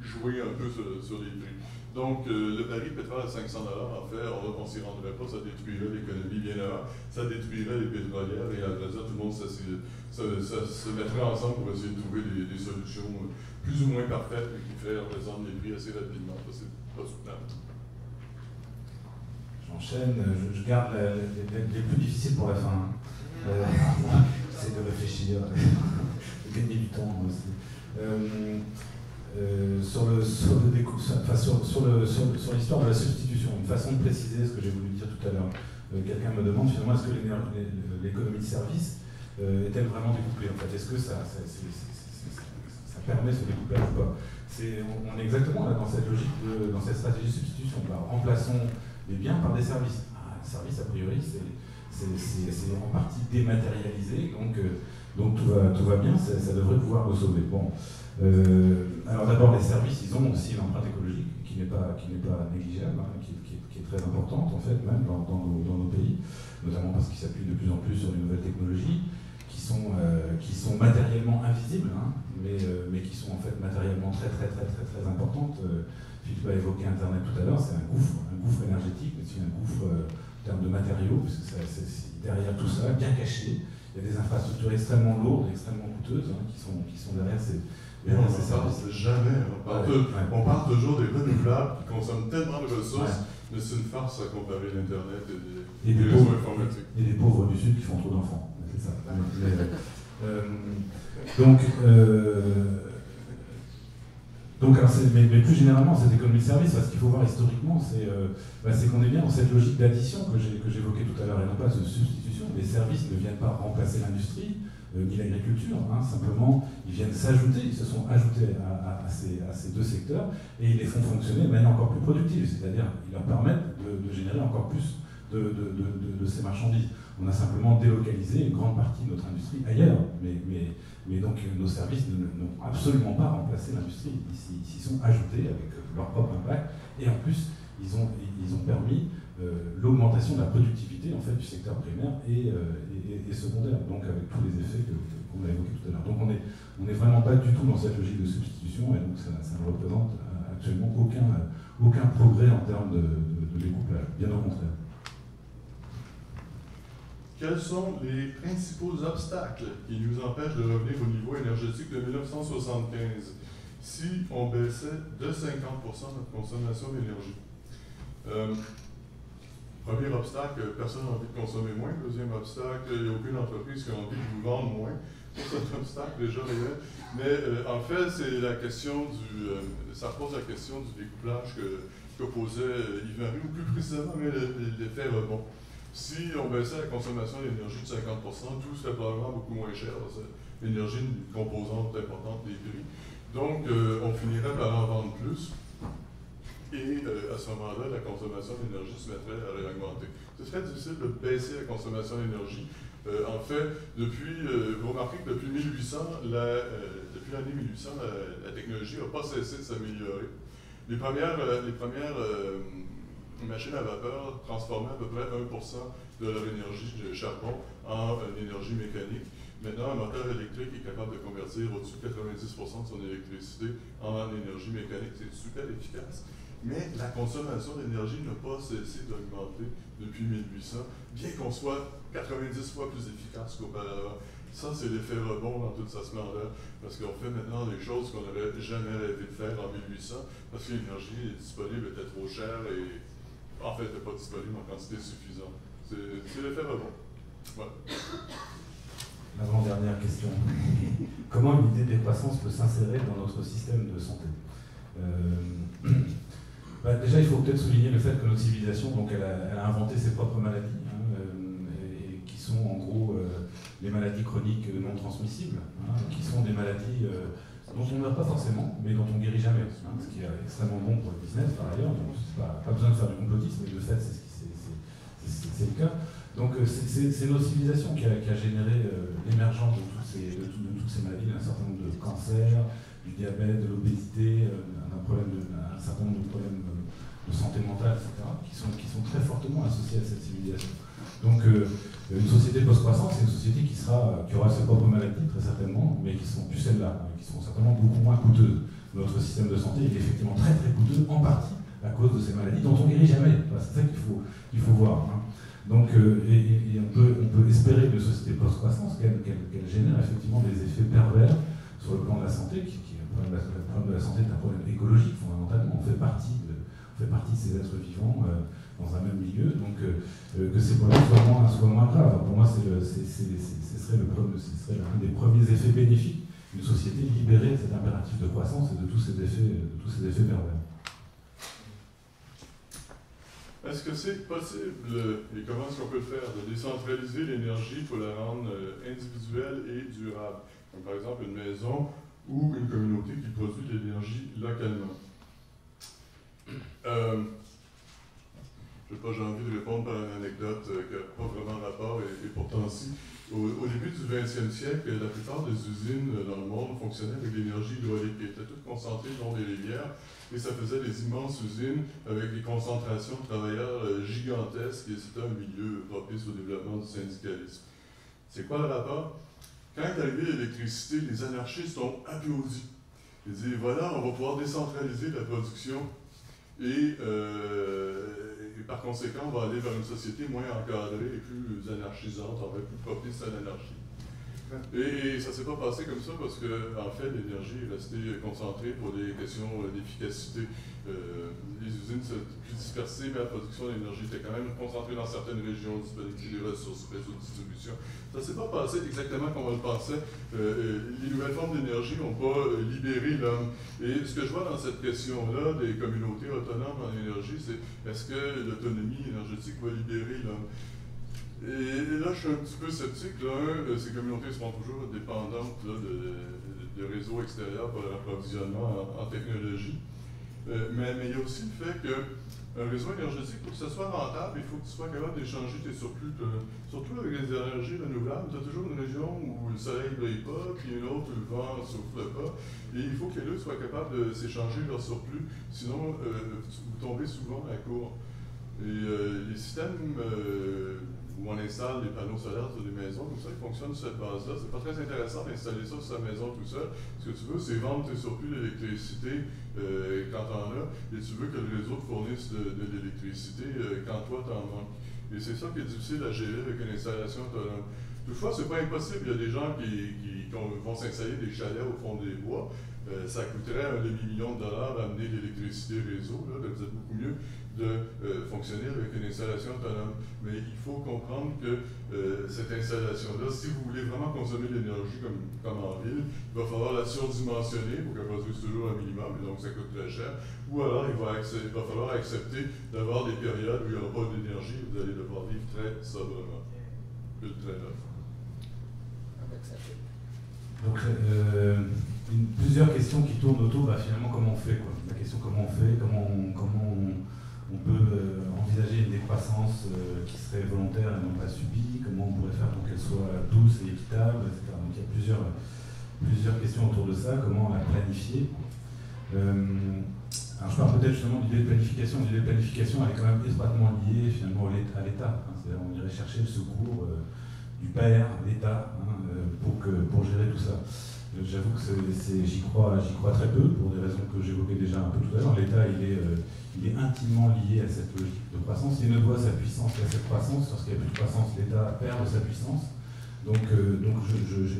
jouer un peu sur les prix. Donc, le baril de pétrole à 500 $, en fait, on ne s'y rendrait pas, ça détruirait l'économie bien avant, ça détruirait les pétrolières et après ça, tout le monde se mettrait ensemble pour essayer de trouver des solutions plus ou moins parfaites qui feraient redescendre les prix assez rapidement. Ça, c'est pas soutenable. J'enchaîne, je garde les plus difficiles pour la fin. J'essaie de réfléchir, de gagner du temps aussi. sur l'histoire de la substitution, une façon de préciser ce que j'ai voulu dire tout à l'heure. Quelqu'un me demande finalement est-ce que l'économie de service est-elle vraiment découplée en fait? Est-ce que ça permet ce découplage ou pas? On est exactement là dans cette logique, dans cette stratégie de substitution. Remplaçons les biens par des services. Un service, a priori, c'est en partie dématérialisé, donc tout va bien, ça devrait pouvoir le sauver. Bon. Alors d'abord, les services, ils ont aussi une empreinte écologique qui n'est pas négligeable, hein, qui est très importante en fait, même dans nos pays, notamment parce qu'ils s'appuient de plus en plus sur les nouvelles technologies qui sont matériellement invisibles, hein, mais qui sont en fait matériellement très importantes. Philippe a évoqué Internet tout à l'heure, c'est un gouffre énergétique, mais c'est un gouffre en termes de matériaux, parce que derrière tout ça, bien caché, il y a des infrastructures extrêmement lourdes, extrêmement coûteuses, hein, qui sont derrière ces services. Jamais. On parle toujours des renouvelables qui consomment tellement de ressources, mais c'est une farce à comparer l'Internet et les réseaux informatiques. Et les pauvres du Sud qui font trop d'enfants. C'est ça. Mais plus généralement, cette économie de service, ce qu'il faut voir historiquement, c'est qu'on est bien dans cette logique d'addition que j'évoquais tout à l'heure, et non pas de substitution. Les services ne viennent pas remplacer l'industrie, ni l'agriculture, hein, simplement ils viennent s'ajouter, ils se sont ajoutés à ces deux secteurs, et ils les font fonctionner de manière encore plus productive, c'est-à-dire ils leur permettent de générer encore plus de ces marchandises. On a simplement délocalisé une grande partie de notre industrie ailleurs, mais donc nos services n'ont absolument pas remplacé l'industrie. Ils s'y sont ajoutés avec leur propre impact, et en plus ils ont permis l'augmentation de la productivité en fait, du secteur primaire et secondaire, donc avec tous les effets qu'on a évoqués tout à l'heure. Donc on est vraiment pas du tout dans cette logique de substitution, et donc ça ne représente actuellement aucun progrès en termes de découplage, bien au contraire. Quels sont les principaux obstacles qui nous empêchent de revenir au niveau énergétique de 1975 si on baissait de 50% notre consommation d'énergie? Premier obstacle, personne n'a envie de consommer moins. Deuxième obstacle, il n'y a aucune entreprise qui a envie de vous vendre moins. C'est un obstacle déjà réel. Mais en fait, c'est la question ça pose la question du découplage que posait Yves-Marie, ou plus précisément l'effet rebond. Si on baissait la consommation d'énergie de 50%, tout serait probablement beaucoup moins cher, parce que l'énergie est une composante importante des prix. Donc, on finirait par en vendre plus. Et à ce moment-là, la consommation d'énergie se mettrait à réaugmenter. C'est très difficile de baisser la consommation d'énergie. En fait, vous remarquez que depuis 1800, depuis l'année 1800, la technologie n'a pas cessé de s'améliorer. Les premières machines à vapeur transformaient à peu près 1% de leur énergie de charbon en énergie mécanique. Maintenant, un moteur électrique est capable de convertir au-dessus de 90% de son électricité en énergie mécanique. C'est super efficace. Mais la consommation d'énergie n'a pas cessé d'augmenter depuis 1800, bien qu'on soit 90 fois plus efficace qu'auparavant. Ça, c'est l'effet rebond dans toute sa splendeur, parce qu'on fait maintenant des choses qu'on n'aurait jamais rêvé de faire en 1800, parce que l'énergie disponible était trop chère et, en fait, n'était pas disponible en quantité suffisante. C'est l'effet rebond. Ouais. L'avant-dernière question. Comment une idée de décroissance peut s'insérer dans notre système de santé? Déjà, il faut peut-être souligner le fait que notre civilisation, donc, elle a inventé ses propres maladies, hein, et qui sont en gros les maladies chroniques non transmissibles, hein, qui sont des maladies dont on ne meurt pas forcément, mais dont on ne guérit jamais, hein, ce qui est extrêmement bon pour le business par ailleurs. Donc, pas besoin de faire du complotisme, mais de fait, c'est le cas. Donc, c'est notre civilisation qui a généré l'émergence de toutes ces maladies, d'un certain nombre de cancers, du diabète, de l'obésité, un certain nombre de problèmes de santé mentale, etc., qui sont très fortement associés à cette civilisation. Donc, une société post-croissance, c'est une société qui aura ses propres maladies, très certainement, mais qui ne seront plus celles-là, qui seront certainement beaucoup moins coûteuses. Notre système de santé est effectivement très très coûteux, en partie à cause de ces maladies dont on ne guérit jamais. C'est ça qu'il faut voir. Hein. Donc, et on peut espérer que une société post-croissance, qu'elle génère effectivement des effets pervers sur le plan de la santé, le problème de la santé est un problème écologique fondamentalement. On fait partie de ces êtres vivants dans un même milieu, donc que ces problèmes soient moins graves. Pour moi, ce serait l'un des premiers effets bénéfiques une société libérée de cet impératif de croissance et de tous ces effets pervers. Est-ce que c'est possible, et comment est-ce qu'on peut le faire, de décentraliser l'énergie pour la rendre individuelle et durable? Comme par exemple une maison ou une communauté qui produit de l'énergie localement. J'ai envie de répondre par une anecdote qui n'a pas vraiment rapport, et pourtant si. Au début du 20e siècle, la plupart des usines dans le monde fonctionnaient avec l'énergie hydraulique. Elles étaient toutes concentrées le long des rivières, et ça faisait des immenses usines avec des concentrations de travailleurs gigantesques, et c'était un milieu propice au développement du syndicalisme. C'est quoi le rapport? Quand est arrivée l'électricité, les anarchistes ont applaudi. Ils disaient, voilà, on va pouvoir décentraliser la production et par conséquent, on va aller vers une société moins encadrée et plus anarchisante, en fait, plus propice à l'anarchie. Et ça ne s'est pas passé comme ça parce que, en fait, l'énergie est restée concentrée pour des questions d'efficacité. Les usines sont plus dispersées, mais la production d'énergie était quand même concentrée dans certaines régions, disponibilité des ressources, réseau de distribution. Ça ne s'est pas passé exactement comme on le pensait. Les nouvelles formes d'énergie n'ont pas libéré l'homme. Et ce que je vois dans cette question-là des communautés autonomes en énergie, c'est est-ce que l'autonomie énergétique va libérer l'homme? Et là, je suis un petit peu sceptique. Ces communautés seront toujours dépendantes là, de réseaux extérieurs pour leur approvisionnement en technologie. Mais il y a aussi le fait qu'un réseau énergétique, pour que ce soit rentable, il faut que tu sois capable d'échanger tes surplus. Surtout avec les énergies renouvelables, tu as toujours une région où le soleil ne brille pas, puis une autre où le vent ne souffle pas. Et il faut que les deux soient capables de s'échanger leur surplus, sinon vous tombez souvent à court. Et les systèmes où on installe des panneaux solaires sur des maisons, comme ça, ils fonctionnent sur cette base-là. C'est pas très intéressant d'installer ça sur sa maison tout seul. Ce que tu veux, c'est vendre tes surplus d'électricité quand t'en as, et tu veux que le réseau te fournisse de l'électricité quand toi t'en manques. Et c'est ça qui est difficile à gérer avec une installation autonome. Toutefois, c'est pas impossible. Il y a des gens qui vont s'installer des chalets au fond des bois. Ça coûterait $1 demi-million d'amener l'électricité réseau. Là, vous êtes beaucoup mieux de fonctionner avec une installation autonome. Mais il faut comprendre que cette installation-là, si vous voulez vraiment consommer de l'énergie comme en ville, il va falloir la surdimensionner pour qu'elle produise toujours un minimum, et donc ça coûte très cher. Ou alors il va falloir accepter d'avoir des périodes où il n'y aura pas d'énergie et vous allez devoir vivre très sobrement. Très neuf. Donc, plusieurs questions qui tournent autour, finalement, comment on fait, quoi. La question comment on fait, comment on peut envisager une décroissance qui serait volontaire et non pas subie, comment on pourrait faire pour qu'elle soit douce et équitable, etc. Donc il y a plusieurs questions autour de ça, comment la planifier. Alors je parle peut-être justement d'idée de planification. L'idée de planification, elle est quand même étroitement liée finalement à l'État. C'est-à-dire on irait chercher le secours du père, l'État, pour gérer tout ça. J'avoue que j'y crois très peu, pour des raisons que j'évoquais déjà un peu tout à l'heure. L'État, il est intimement lié à cette logique de croissance. Il ne doit sa puissance qu'à cette croissance. Lorsqu'il n'y a plus de croissance, l'État perd de sa puissance. Donc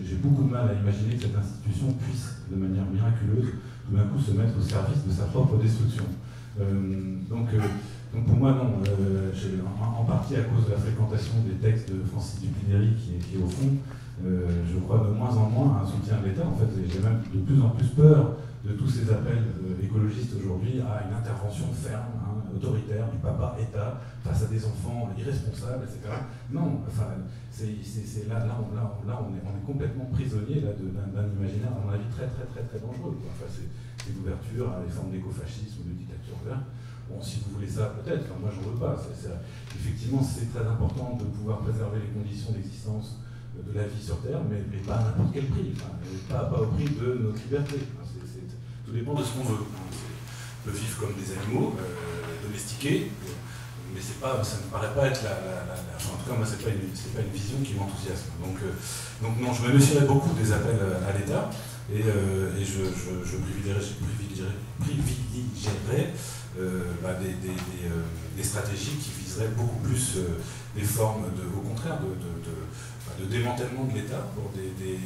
j'ai beaucoup de mal à imaginer que cette institution puisse, de manière miraculeuse, tout d'un coup se mettre au service de sa propre destruction. Donc pour moi, non. En partie à cause de la fréquentation des textes de Francis Dupineri, qui est au fond, je crois de moins en moins à un soutien de l'État. En fait, j'ai même de plus en plus peur de tous ces appels écologistes aujourd'hui à une intervention ferme, autoritaire du papa État face à des enfants irresponsables, etc. Non, enfin, là on est complètement prisonnier d'un imaginaire, à mon avis, très dangereux. Enfin, c'est l'ouverture à des formes d'écofascisme ou de dictature verte. Bon, si vous voulez ça, peut-être, moi j'en veux pas. Effectivement, c'est très important de pouvoir préserver les conditions d'existence de la vie sur Terre, mais pas à n'importe quel prix, pas au prix de notre liberté. Tout dépend de ce qu'on veut. On peut vivre comme des animaux, domestiqués, mais ça ne me paraît pas être enfin, en tout cas, moi, c'est pas une vision qui m'enthousiasme. Donc non, je me méfierais beaucoup des appels à l'État, et je privilégierais des stratégies qui viseraient beaucoup plus des formes, au contraire, de démantèlement de l'État et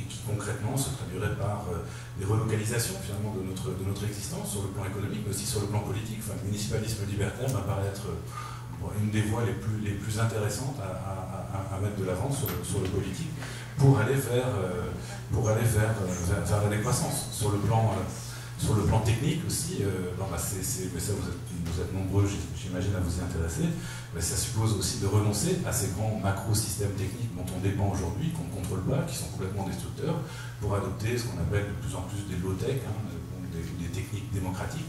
qui concrètement se traduirait par des relocalisations finalement de notre existence sur le plan économique, mais aussi sur le plan politique. Enfin, le municipalisme libertaire m'apparaît être une des voies les plus intéressantes à mettre de l'avant sur le politique, pour aller vers la décroissance. Sur le plan technique aussi, mais ça vous êtes nombreux, j'imagine, à vous y intéresser, mais ça suppose aussi de renoncer à ces grands macro-systèmes techniques dont on dépend aujourd'hui, qu'on ne contrôle pas, qui sont complètement destructeurs, pour adopter ce qu'on appelle de plus en plus des low-tech, des techniques démocratiques.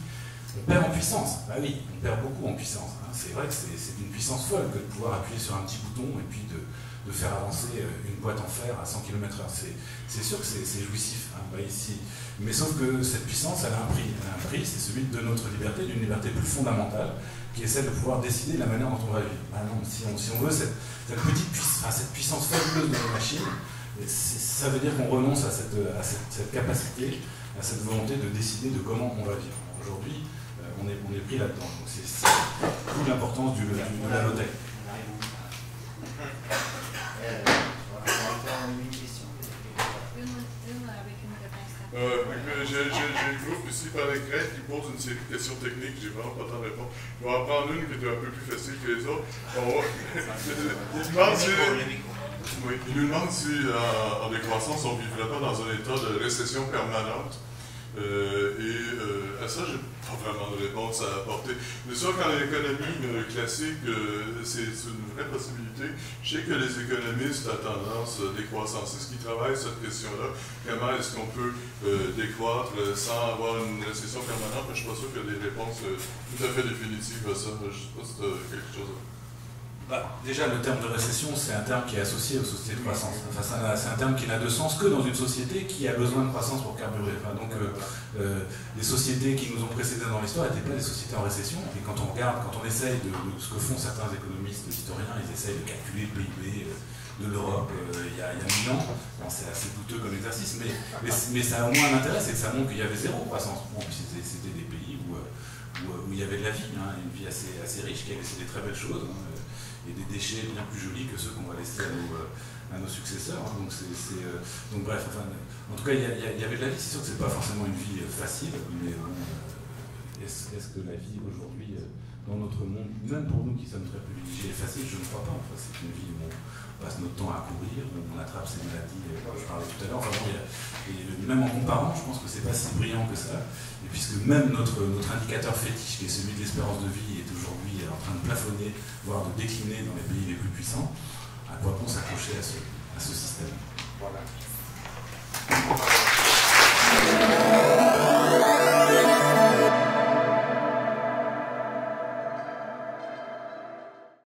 On perd en puissance, bah oui, on perd beaucoup en puissance. C'est vrai que c'est une puissance folle que de pouvoir appuyer sur un petit bouton et puis de faire avancer une boîte en fer à 100 km/h. C'est sûr que c'est jouissif ici. Mais sauf que cette puissance, elle a un prix. Elle a un prix, c'est celui de notre liberté, d'une liberté plus fondamentale, qui est celle de pouvoir décider de la manière dont on va vivre. Ah non, si on veut cette puissance fabuleuse de nos machines, ça veut dire qu'on renonce à cette capacité, à cette volonté de décider de comment on va vivre. Aujourd'hui, on est pris là-dedans. Donc c'est toute l'importance de la low-tech. J'ai le groupe ici par les Grecs qui pose une série de questions techniques, j'ai vraiment pas le temps de répondre. Je vais en prendre une qui est un peu plus facile que les autres. Il nous demande si en décroissance on ne vivrait pas dans un état de récession permanente. À ça, j'ai pas vraiment de réponse à apporter. Mais ça, quand l'économie classique, c'est une vraie possibilité. Je sais que les économistes à tendance décroissanciste qui travaillent cette question-là, comment est-ce qu'on peut décroître sans avoir une récession permanente, mais je ne suis pas sûr qu'il y a des réponses tout à fait définitives à ça. Je ne sais pas si tu as quelque chose à... Déjà, le terme de récession, c'est un terme qui est associé aux sociétés de croissance. Enfin, c'est un terme qui n'a de sens que dans une société qui a besoin de croissance pour carburer. Les sociétés qui nous ont précédés dans l'histoire n'étaient pas des sociétés en récession. Et quand on regarde, quand on essaye de ce que font certains économistes, historiens, ils essayent de calculer le PIB de l'Europe il y a 1000 ans. C'est assez douteux comme exercice, mais ça a au moins un intérêt, c'est que ça montre qu'il y avait zéro croissance. Bon, c'était des pays où il y avait de la vie, une vie assez riche, qui a laissé des très belles choses. Et des déchets bien plus jolis que ceux qu'on va laisser à nos successeurs. Donc bref, en tout cas, il y avait de la vie. C'est sûr que c'est pas forcément une vie facile, mais est-ce que la vie aujourd'hui, dans notre monde, même pour nous qui sommes très privilégiés, est facile? Je ne crois pas. C'est une vie où on passe notre temps à courir, où on attrape ces maladies, je parlais tout à l'heure. Et même en comparant, je pense que c'est pas si brillant que ça. Et puisque même notre indicateur fétiche, qui est celui de l'espérance de vie, est aujourd'hui en train de plafonner, voire de décliner dans les pays les plus puissants, à quoi bon s'accrocher à ce système? Voilà.